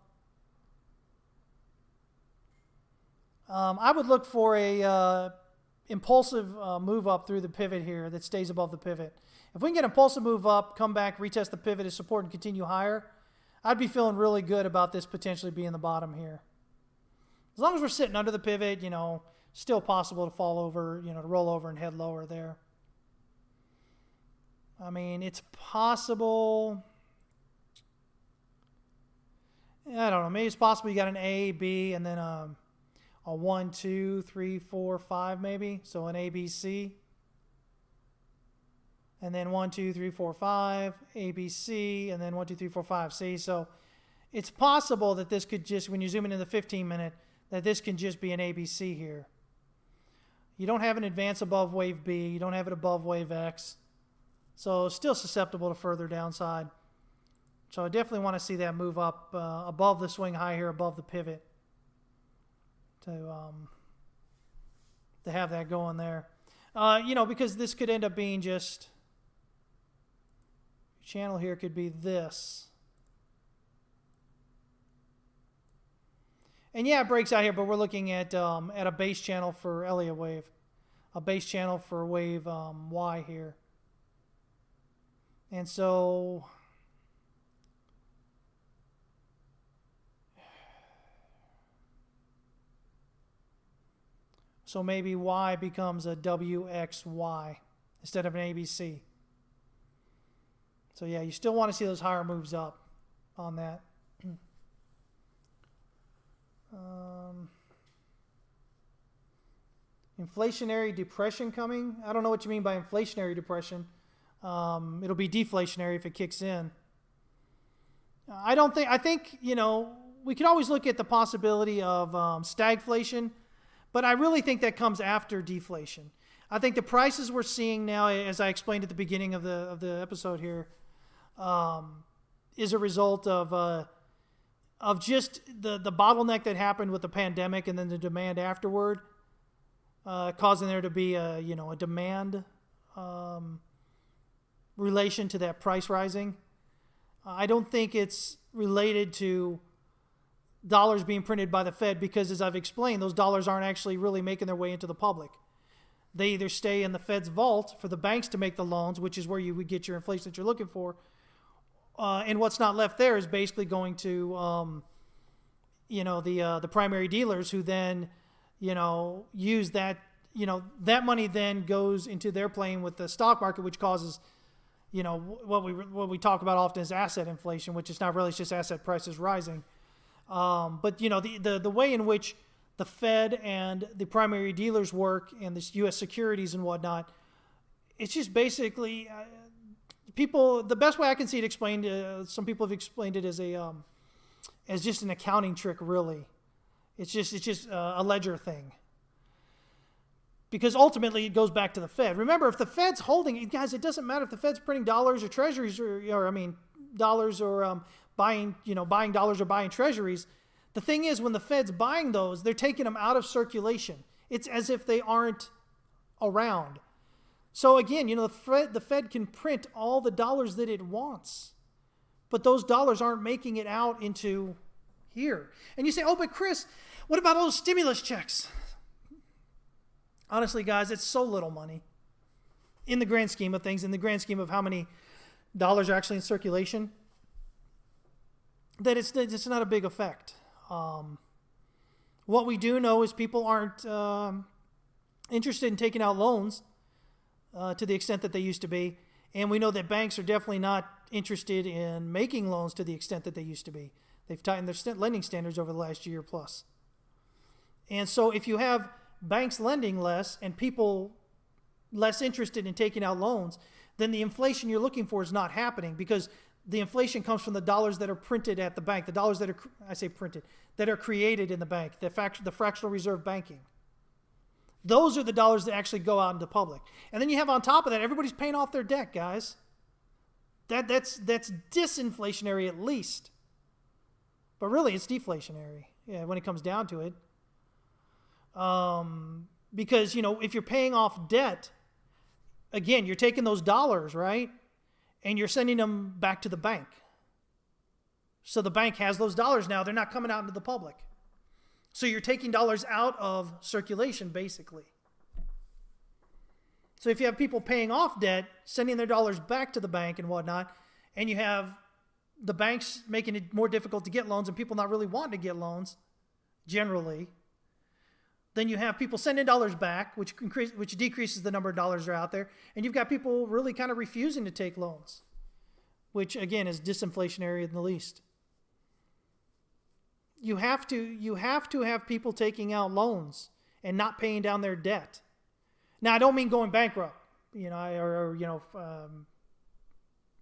[SPEAKER 1] I would look for a impulsive move up through the pivot here that stays above the pivot. If we can get an impulsive move up, come back, retest the pivot as support and continue higher, I'd be feeling really good about this potentially being the bottom here. As long as we're sitting under the pivot, still possible to fall over, to roll over and head lower there. I mean, it's possible. I don't know. Maybe it's possible you got an A, B, and then a 1, 2, 3, 4, 5 maybe. So an A, B, C. And then 1, 2, 3, 4, 5, A, B, C, and then 1, 2, 3, 4, 5, C. So it's possible that this could just, when you zoom in the 15-minute, that this can just be an ABC here. You don't have an advance above wave B. You don't have it above wave X. So still susceptible to further downside. So I definitely want to see that move up above the swing high here, above the pivot, to have that going there. Because this could end up being just, channel here could be this. And yeah, it breaks out here, but we're looking at a base channel for Elliott Wave, a base channel for wave Y here. And so maybe Y becomes a WXY instead of an ABC. So yeah, you still want to see those higher moves up on that. Inflationary depression coming. I don't know what you mean by inflationary depression. It'll be deflationary if it kicks in. I think, we could always look at the possibility of stagflation, but I really think that comes after deflation. I think the prices we're seeing now, as I explained at the beginning of the episode here, is a result of just the bottleneck that happened with the pandemic and then the demand afterward, causing there to be a demand relation to that price rising. I don't think it's related to dollars being printed by the Fed because, as I've explained, those dollars aren't actually really making their way into the public. they either stay in the Fed's vault for the banks to make the loans, which is where you would get your inflation that you're looking for. And what's not left there is basically going to, the primary dealers, who then, use that. That money then goes into their playing with the stock market, which causes, what we talk about often is asset inflation, which is not really, it's just asset prices rising. But the way in which the Fed and the primary dealers work, and this U.S. securities and whatnot, it's just basically people. The best way I can see it explained, some people have explained it as just an accounting trick. Really, it's just a ledger thing. Because ultimately it goes back to the Fed. Remember, if the Fed's holding it, guys, it doesn't matter if the Fed's printing dollars or treasuries, dollars or buying dollars or buying treasuries. The thing is, when the Fed's buying those, they're taking them out of circulation. It's as if they aren't around. So again, the Fed can print all the dollars that it wants, but those dollars aren't making it out into here. And you say, oh, but Chris, what about all those stimulus checks? Honestly, guys, it's so little money in the grand scheme of things, in the grand scheme of how many dollars are actually in circulation, that it's not a big effect. What we do know is people aren't interested in taking out loans to the extent that they used to be. And we know that banks are definitely not interested in making loans to the extent that they used to be. They've tightened their lending standards over the last year plus. And so if you have banks lending less and people less interested in taking out loans, then the inflation you're looking for is not happening, because the inflation comes from the dollars that are printed at the bank, the dollars that are created in the bank, the fractional reserve banking. Those are the dollars that actually go out into the public. And then you have on top of that, everybody's paying off their debt, guys. That's disinflationary at least. But really, it's deflationary, when it comes down to it. Because, if you're paying off debt, again, you're taking those dollars, right? And you're sending them back to the bank. So the bank has those dollars now. They're not coming out into the public. So you're taking dollars out of circulation, basically. So if you have people paying off debt, sending their dollars back to the bank and whatnot, and you have the banks making it more difficult to get loans and people not really wanting to get loans, generally, then you have people sending dollars back, which decreases the number of dollars that are out there, and you've got people really kind of refusing to take loans, which again is disinflationary in the least. You have to have people taking out loans and not paying down their debt. Now, I don't mean going bankrupt,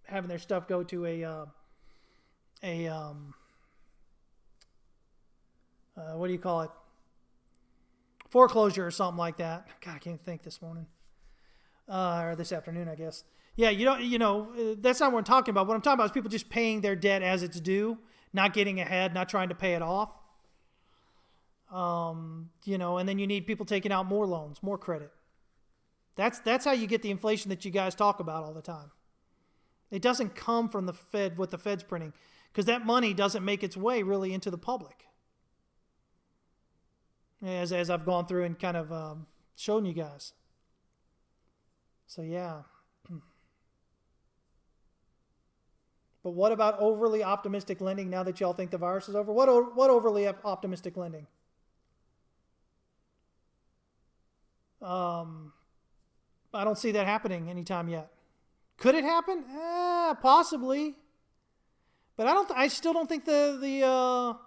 [SPEAKER 1] having their stuff go to what do you call it? Foreclosure or something like that. God, I can't think this morning. Or this afternoon, I guess. Yeah, that's not what I'm talking about. What I'm talking about is people just paying their debt as it's due, not getting ahead, not trying to pay it off. And then you need people taking out more loans, more credit. That's how you get the inflation that you guys talk about all the time. It doesn't come from the Fed, what the Fed's printing, because that money doesn't make its way really into the public. As I've gone through and kind of shown you guys. So yeah. But what about overly optimistic lending now that y'all think the virus is over? What overly optimistic lending? I don't see that happening anytime yet. Could it happen? Possibly. But I still don't think the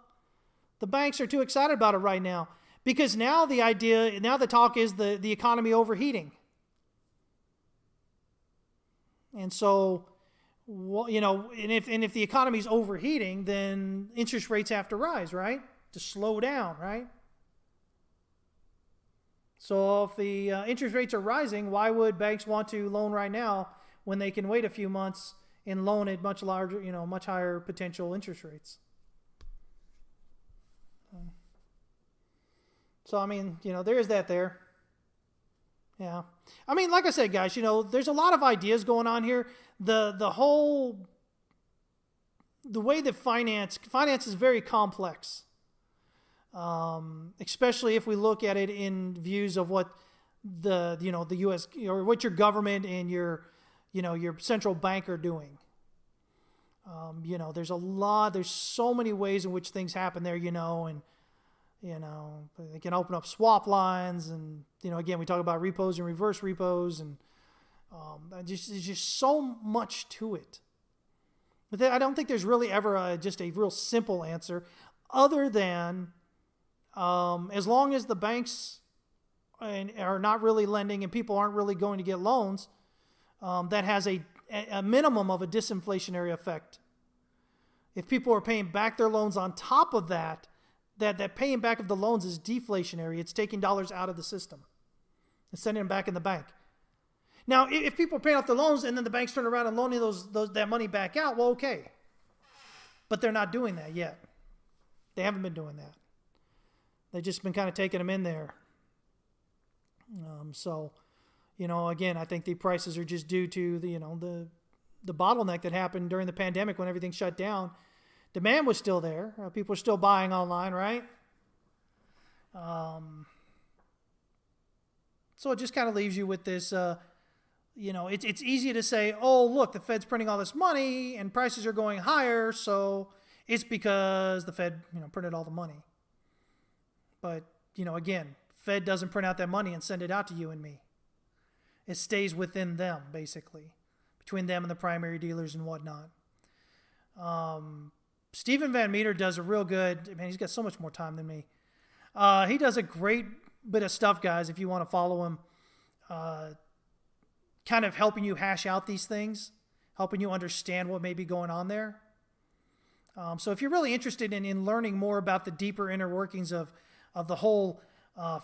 [SPEAKER 1] banks are too excited about it right now. Because now the talk is the economy overheating. And so, and if the economy's overheating, then interest rates have to rise, right? To slow down, right? So if the interest rates are rising, why would banks want to loan right now when they can wait a few months and loan at much larger, much higher potential interest rates? So, there is that there. Yeah. Like I said, guys, there's a lot of ideas going on here. The way that finance is very complex. Especially if we look at it in views of what the U.S. or what your government and your central bank are doing. There's so many ways in which things happen there, and they can open up swap lines, and again, we talk about repos and reverse repos, and there's just so much to it. But I don't think there's really ever just a real simple answer, other than as long as the banks are not really lending and people aren't really going to get loans, that has a minimum of a disinflationary effect. If people are paying back their loans on top of that paying back of the loans is deflationary. It's taking dollars out of the system and sending them back in the bank. Now, if people are paying off the loans and then the banks turn around and loaning that money back out, well, okay. But they're not doing that yet. They haven't been doing that. They've just been kind of taking them in there. Again, I think the prices are just due to the bottleneck that happened during the pandemic when everything shut down. Demand was still there. People were still buying online, right? So it just kind of leaves you with this, it's easy to say, oh, look, the Fed's printing all this money and prices are going higher, so it's because the Fed, printed all the money. But, again, Fed doesn't print out that money and send it out to you and me. It stays within them, basically, between them and the primary dealers and whatnot. Stephen Van Meter does a real good, man, he's got so much more time than me. He does a great bit of stuff, guys, if you want to follow him, kind of helping you hash out these things, helping you understand what may be going on there. So if you're really interested in learning more about the deeper inner workings of the whole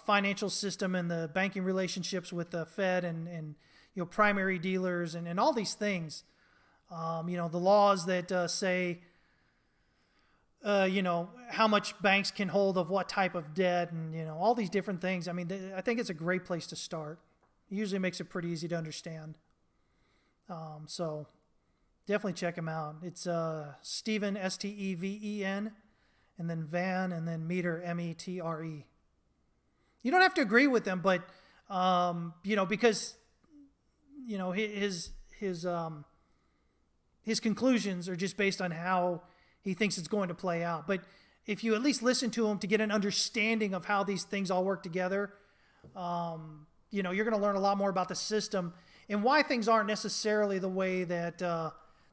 [SPEAKER 1] financial system and the banking relationships with the Fed and primary dealers and all these things, the laws that say, how much banks can hold of what type of debt and, all these different things. I mean, I think it's a great place to start. It usually makes it pretty easy to understand. So definitely check him out. It's Steven, Steven, and then Van, and then Meter, Metre. You don't have to agree with them, but, because, his conclusions are just based on how he thinks it's going to play out. But if you at least listen to him to get an understanding of how these things all work together, you're going to learn a lot more about the system and why things aren't necessarily the way that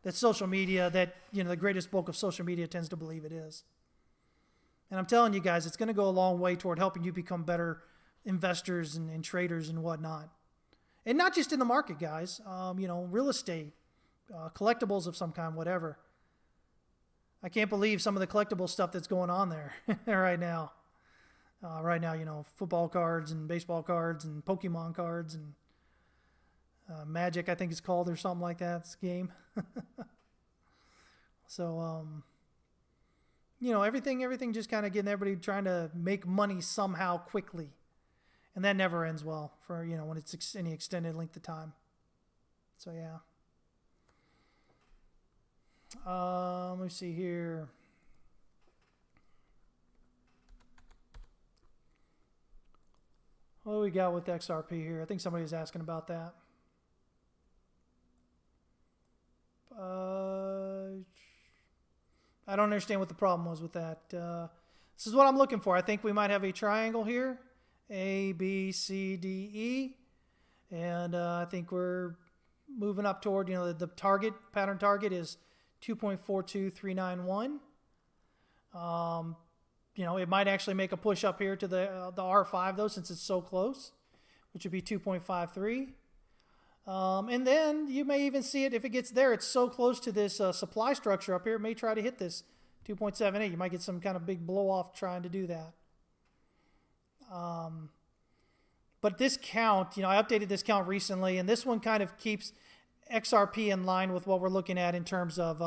[SPEAKER 1] that social media, the greatest bulk of social media tends to believe it is. And I'm telling you guys, it's going to go a long way toward helping you become better investors and traders and whatnot. And not just in the market, guys. Real estate, collectibles of some kind, whatever. I can't believe some of the collectible stuff that's going on there right now. Football cards and baseball cards and Pokemon cards and Magic, I think it's called, or something like that. It's a game. So, everything just kind of getting everybody trying to make money somehow quickly. And that never ends well for, when it's any extended length of time. So, yeah. Let me see here. What do we got with XRP here? I think somebody was asking about that. I don't understand what the problem was with that. This is what I'm looking for. I think we might have a triangle here. A, B, C, D, E. And I think we're moving up toward, the pattern target is 2.42391. It might actually make a push up here to the R5 though, since it's so close, which would be 2.53. And then you may even see it if it gets there. It's so close to this supply structure up here, it may try to hit this 2.78. You might get some kind of big blow off trying to do that. But this count, I updated this count recently, and this one kind of keeps XRP in line with what we're looking at in terms of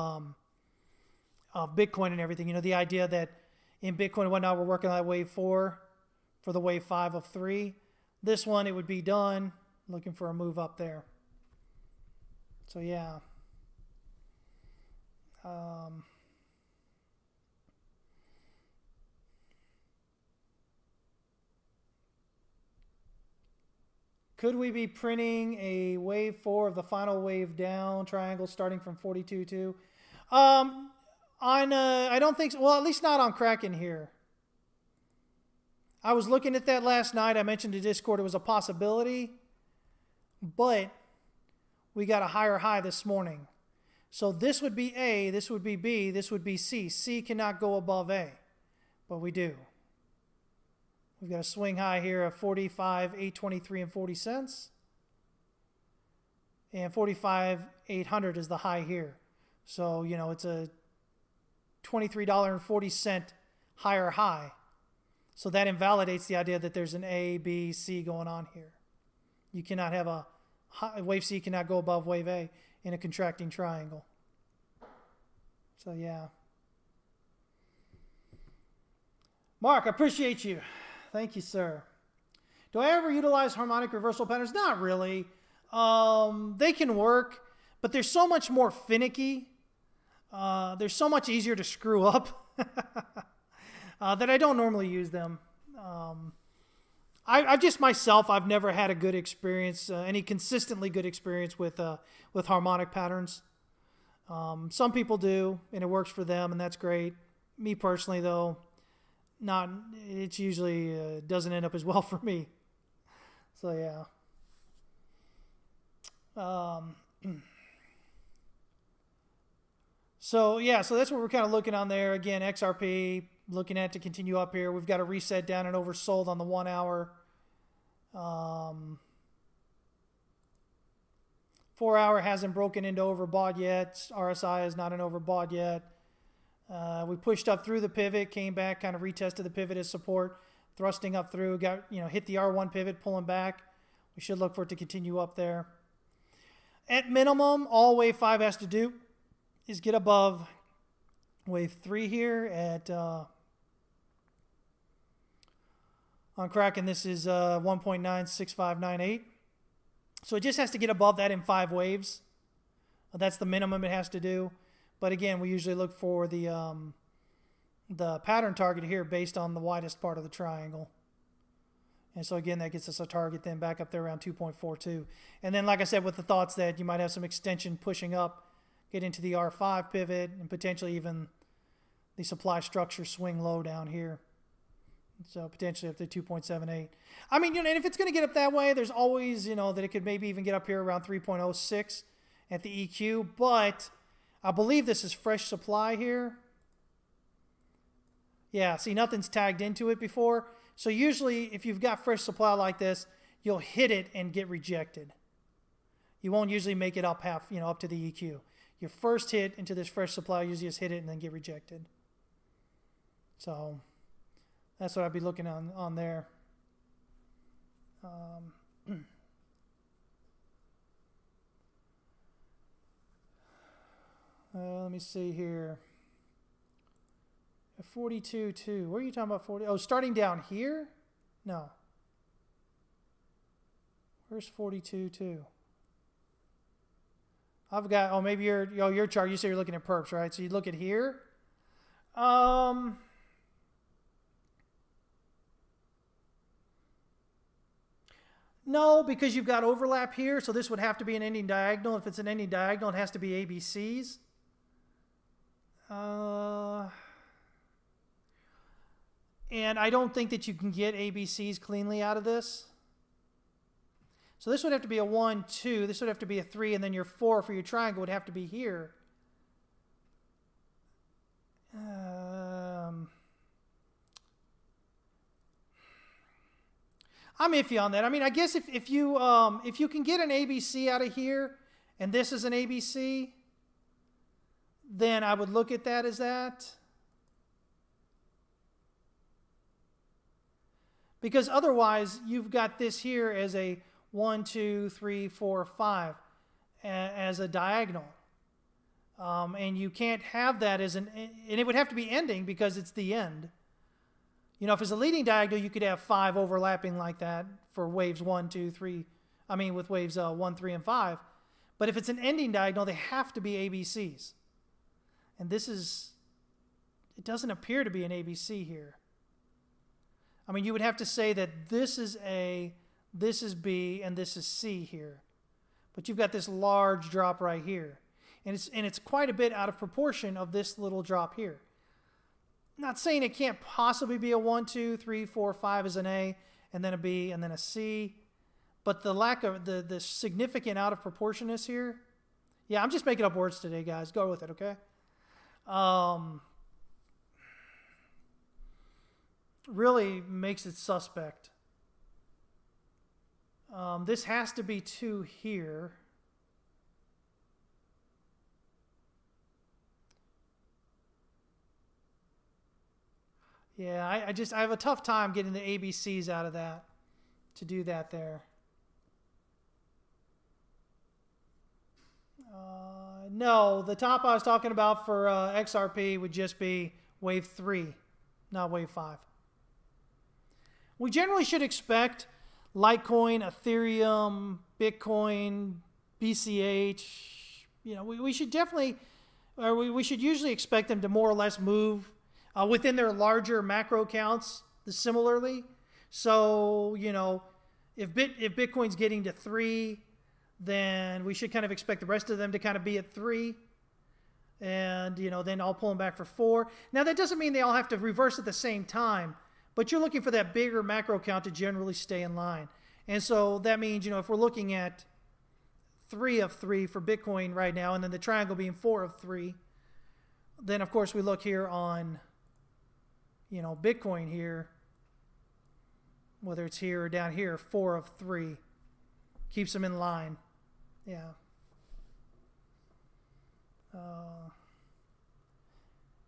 [SPEAKER 1] Bitcoin and everything. The idea that in Bitcoin and whatnot, we're working on that wave 4 for the wave 5 of 3. This one, it would be done. Looking for a move up there. So, yeah. Could we be printing a wave 4 of the final wave down triangle starting from 42.2? I don't think so. Well, at least not on Kraken here. I was looking at that last night. I mentioned to Discord it was a possibility, but we got a higher high this morning. So this would be A, this would be B, this would be C. C cannot go above A, but we do. We've got a swing high here of 45,823 and 40 cents. And 45,800 is the high here. So, you know, it's a $23.40 higher high. So that invalidates the idea that there's an A, B, C going on here. You cannot have a wave C cannot go above wave A in a contracting triangle. So, yeah. Mark, I appreciate you. Thank you, sir. Do I ever utilize harmonic reversal patterns? Not really. They can work, but they're so much more finicky. They're so much easier to screw up that I don't normally use them. I've just myself, I've never had a good experience, any consistently good experience with harmonic patterns. Some people do, and it works for them, and that's great. Me personally, though, it usually doesn't end up as well for me. So, yeah. So that's what we're kind of looking on there. Again, XRP, looking at to continue up here. We've got a reset down and oversold on the 1 hour. 4 hour hasn't broken into overbought yet. RSI is not an overbought yet. We pushed up through the pivot, came back, kind of retested the pivot as support, thrusting up through, hit the R1 pivot, pulling back. We should look for it to continue up there. At minimum, all wave 5 has to do is get above wave 3 here at on Kraken. This is 1.96598. So it just has to get above that in 5 waves. That's the minimum it has to do. But again, we usually look for the pattern target here based on the widest part of the triangle. And so again, that gets us a target then back up there around 2.42. And then, like I said, with the thoughts that you might have some extension pushing up, get into the R5 pivot, and potentially even the supply structure swing low down here. So potentially up to 2.78. I mean, and if it's going to get up that way, there's always, that it could maybe even get up here around 3.06 at the EQ. But I believe this is fresh supply here. Yeah, see, nothing's tagged into it before. So usually if you've got fresh supply like this, you'll hit it and get rejected. You won't usually make it up up to the EQ. Your first hit into this fresh supply, usually just hit it and then get rejected. So that's what I'd be looking on there. Let me see here. 42.2. Where are you talking about 40? Oh, starting down here? No. Where's 42.2? I've got, maybe your chart, you say you're looking at perps, right? So you look at here. No, because you've got overlap here, so this would have to be an ending diagonal. If it's an ending diagonal, it has to be ABCs. And I don't think that you can get ABCs cleanly out of this. So this would have to be a 1, 2. This would have to be a 3, and then your 4 for your triangle would have to be here. I'm iffy on that. I mean, I guess if you can get an ABC out of here, and this is an ABC, then I would look at that as that. Because otherwise, you've got this here as a 1, 2, 3, 4, 5 as a diagonal. And you can't have that as and it would have to be ending because it's the end. If it's a leading diagonal, you could have 5 overlapping like that for waves 1, 2, 3. I mean, with waves 1, 3, and 5. But if it's an ending diagonal, they have to be ABCs. And it doesn't appear to be an ABC here. I mean, you would have to say that this is A, this is B, and this is C here. But you've got this large drop right here. And it's quite a bit out of proportion of this little drop here. Not saying it can't possibly be a 1, 2, 3, 4, 5 is an A, and then a B, and then a C. But the lack of the significant out of proportionness here, yeah, I'm just making up words today, guys. Go with it, okay? Really makes it suspect. This has to be 2 here. Yeah, I have a tough time getting the ABCs out of that, to do that there. No, the top I was talking about for XRP would just be wave 3, not wave 5. We generally should expect Litecoin, Ethereum, Bitcoin, BCH. You know, we should definitely, or we should usually expect them to more or less move within their larger macro accounts similarly. So, you know, if Bitcoin's getting to 3, then we should kind of expect the rest of them to kind of be at 3. And, you know, then I'll pull them back for 4. Now, that doesn't mean they all have to reverse at the same time, but you're looking for that bigger macro count to generally stay in line. And so that means, you know, if we're looking at 3 of 3 for Bitcoin right now, and then the triangle being 4 of 3, then, of course, we look here on, you know, Bitcoin here, whether it's here or down here, 4 of 3. Keeps them in line. Yeah.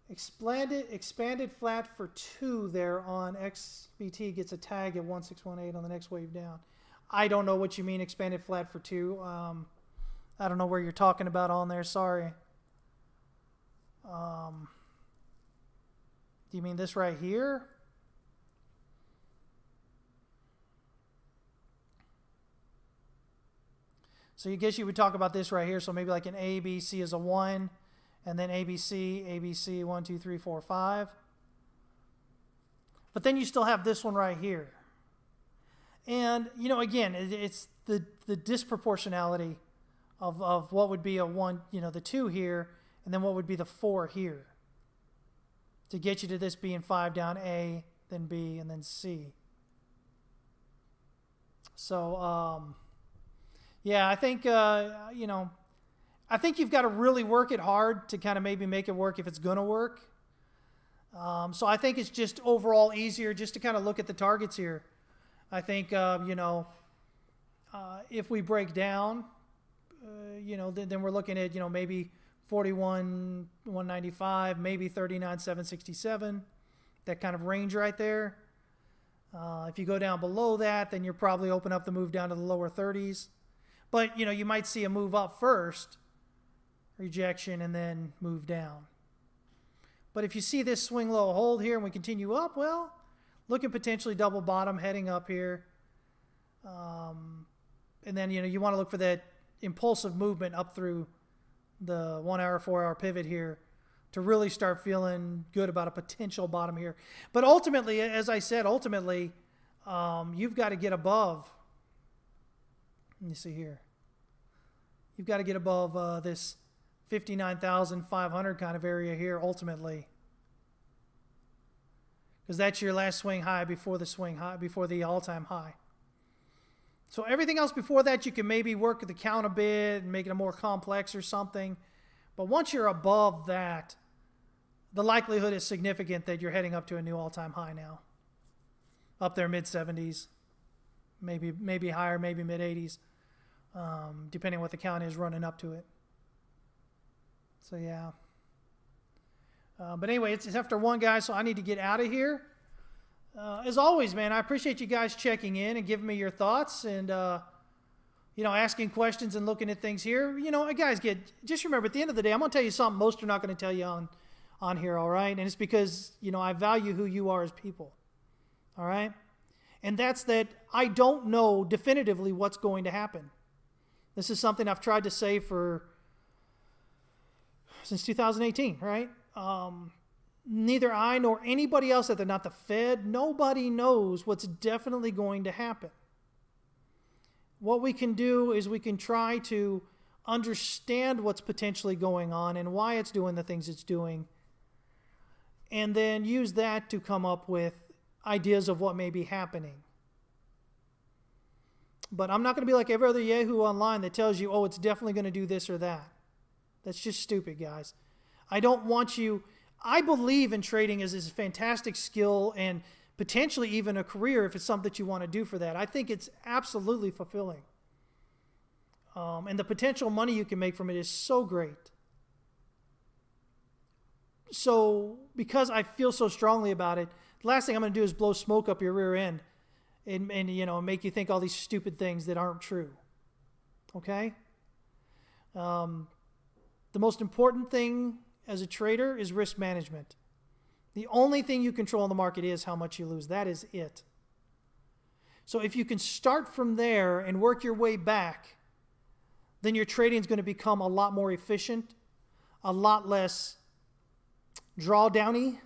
[SPEAKER 1] Expanded flat for 2 there on XBT gets a tag at 1618 on the next wave down. I don't know what you mean expanded flat for 2. I don't know where you're talking about on there. Sorry. Do you mean this right here? So you guess you would talk about this right here. So maybe like an A, B, C is a 1, and then ABC, 1, 2, 3, 4, 5. But then you still have this one right here. And, you know, again, it's the disproportionality of what would be a 1, you know, the 2 here, and then what would be the 4 here, to get you to this being 5 down A, then B, and then C. So, yeah, I think, you know, I think you've got to really work it hard to kind of maybe make it work if it's going to work. So I think it's just overall easier just to kind of look at the targets here. I think, you know, if we break down, you know, then we're looking at, you know, maybe 41,195, maybe 39,767, that kind of range right there. If you go down below that, then you're probably open up the move down to the lower 30s. But, you know, you might see a move up first, rejection, and then move down. But if you see this swing low hold here and we continue up, well, looking potentially double bottom heading up here. And then, you know, you want to look for that impulsive movement up through the 1 hour, 4 hour pivot here to really start feeling good about a potential bottom here. But ultimately, as I said, you've got to get above. Let me see here. You've got to get above this 59,500 kind of area here ultimately, because that's your last swing high before the all-time high. So everything else before that, you can maybe work the count a bit and make it a more complex or something. But once you're above that, the likelihood is significant that you're heading up to a new all-time high now. Up there mid-70s, maybe higher, maybe mid-80s, depending on what the count is running up to it. So, yeah. But anyway, it's after 1, guys, so I need to get out of here. As always, man, I appreciate you guys checking in and giving me your thoughts and, you know, asking questions and looking at things here. You know, guys, just remember, at the end of the day, I'm going to tell you something most are not going to tell you on here, all right? And it's because, you know, I value who you are as people, all right? And that's that I don't know definitively what's going to happen. This is something I've tried to say since 2018, right? Neither I nor anybody else, not the Fed, nobody knows what's definitely going to happen. what we can do is we can try to understand what's potentially going on and why it's doing the things it's doing, and then use that to come up with ideas of what may be happening. But I'm not going to be like every other Yahoo online that tells you, oh, it's definitely going to do this or that. That's just stupid, guys. I don't want you... I believe in trading as a fantastic skill and potentially even a career if it's something that you want to do for that. I think it's absolutely fulfilling. And the potential money you can make from it is so great. So because I feel so strongly about it, the last thing I'm going to do is blow smoke up your rear end and you know, make you think all these stupid things that aren't true. Okay? The most important thing as a trader is risk management. The only thing you control in the market is how much you lose. That is it. So if you can start from there and work your way back, then your trading is going to become a lot more efficient, a lot less drawdowny.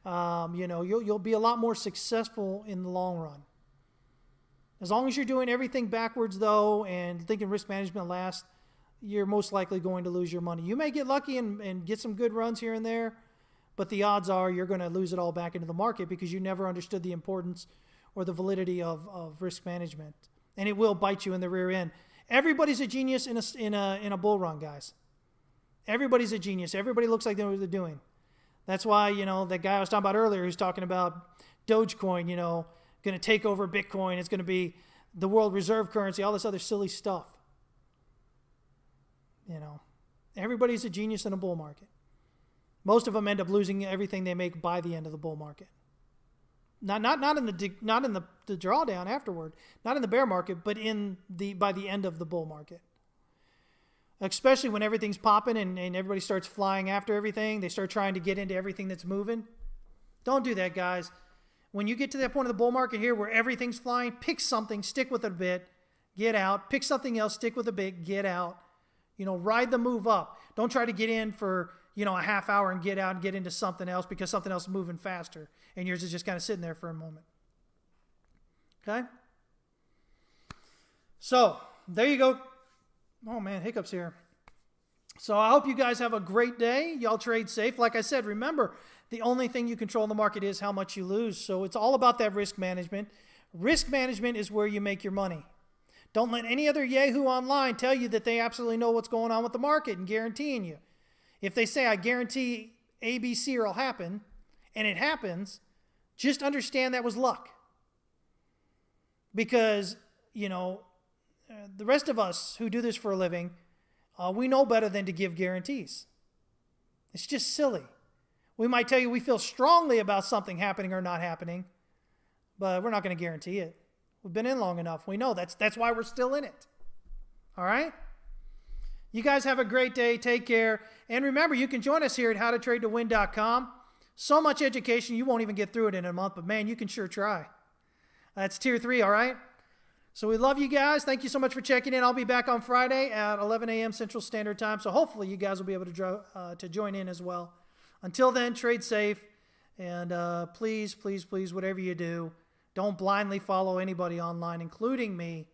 [SPEAKER 1] You know, you'll be a lot more successful in the long run. As long as you're doing everything backwards, though, and thinking risk management last, you're most likely going to lose your money. You may get lucky and get some good runs here and there, but the odds are you're going to lose it all back into the market because you never understood the importance or the validity of risk management. And it will bite you in the rear end. Everybody's a genius in a bull run, guys. Everybody's a genius. Everybody looks like they know what they're doing. That's why, you know, that guy I was talking about earlier who's talking about Dogecoin, you know, going to take over Bitcoin. It's going to be the world reserve currency, all this other silly stuff. You know, everybody's a genius in a bull market. Most of them end up losing everything they make by the end of the bull market. Not in the drawdown afterward, not in the bear market, but by the end of the bull market. Especially when everything's popping and everybody starts flying after everything. They start trying to get into everything that's moving. Don't do that, guys. When you get to that point of the bull market here where everything's flying, pick something, stick with it a bit, get out. Pick something else, stick with it a bit, get out. You know, ride the move up. Don't try to get in for, you know, a half hour and get out and get into something else because something else is moving faster and yours is just kind of sitting there for a moment. Okay? So, there you go. Oh, man, hiccups here. So, I hope you guys have a great day. Y'all trade safe. Like I said, remember, the only thing you control in the market is how much you lose. So, it's all about that risk management. Risk management is where you make your money. Don't let any other Yahoo online tell you that they absolutely know what's going on with the market and guaranteeing you. If they say, I guarantee A, B, C will happen, and it happens, just understand that was luck. Because, you know, the rest of us who do this for a living, we know better than to give guarantees. It's just silly. We might tell you we feel strongly about something happening or not happening, but we're not going to guarantee it. We've been in long enough. We know that's why we're still in it. All right? You guys have a great day. Take care. And remember, you can join us here at howtotradetowin.com. So much education, you won't even get through it in a month, but man, you can sure try. That's tier 3, all right? So we love you guys. Thank you so much for checking in. I'll be back on Friday at 11 a.m. Central Standard Time, so hopefully you guys will be able to join in as well. Until then, trade safe, and please, please, please, whatever you do, don't blindly follow anybody online, including me.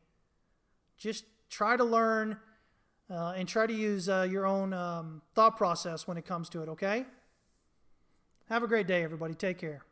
[SPEAKER 1] Just try to learn and try to use your own thought process when it comes to it, okay? Have a great day, everybody. Take care.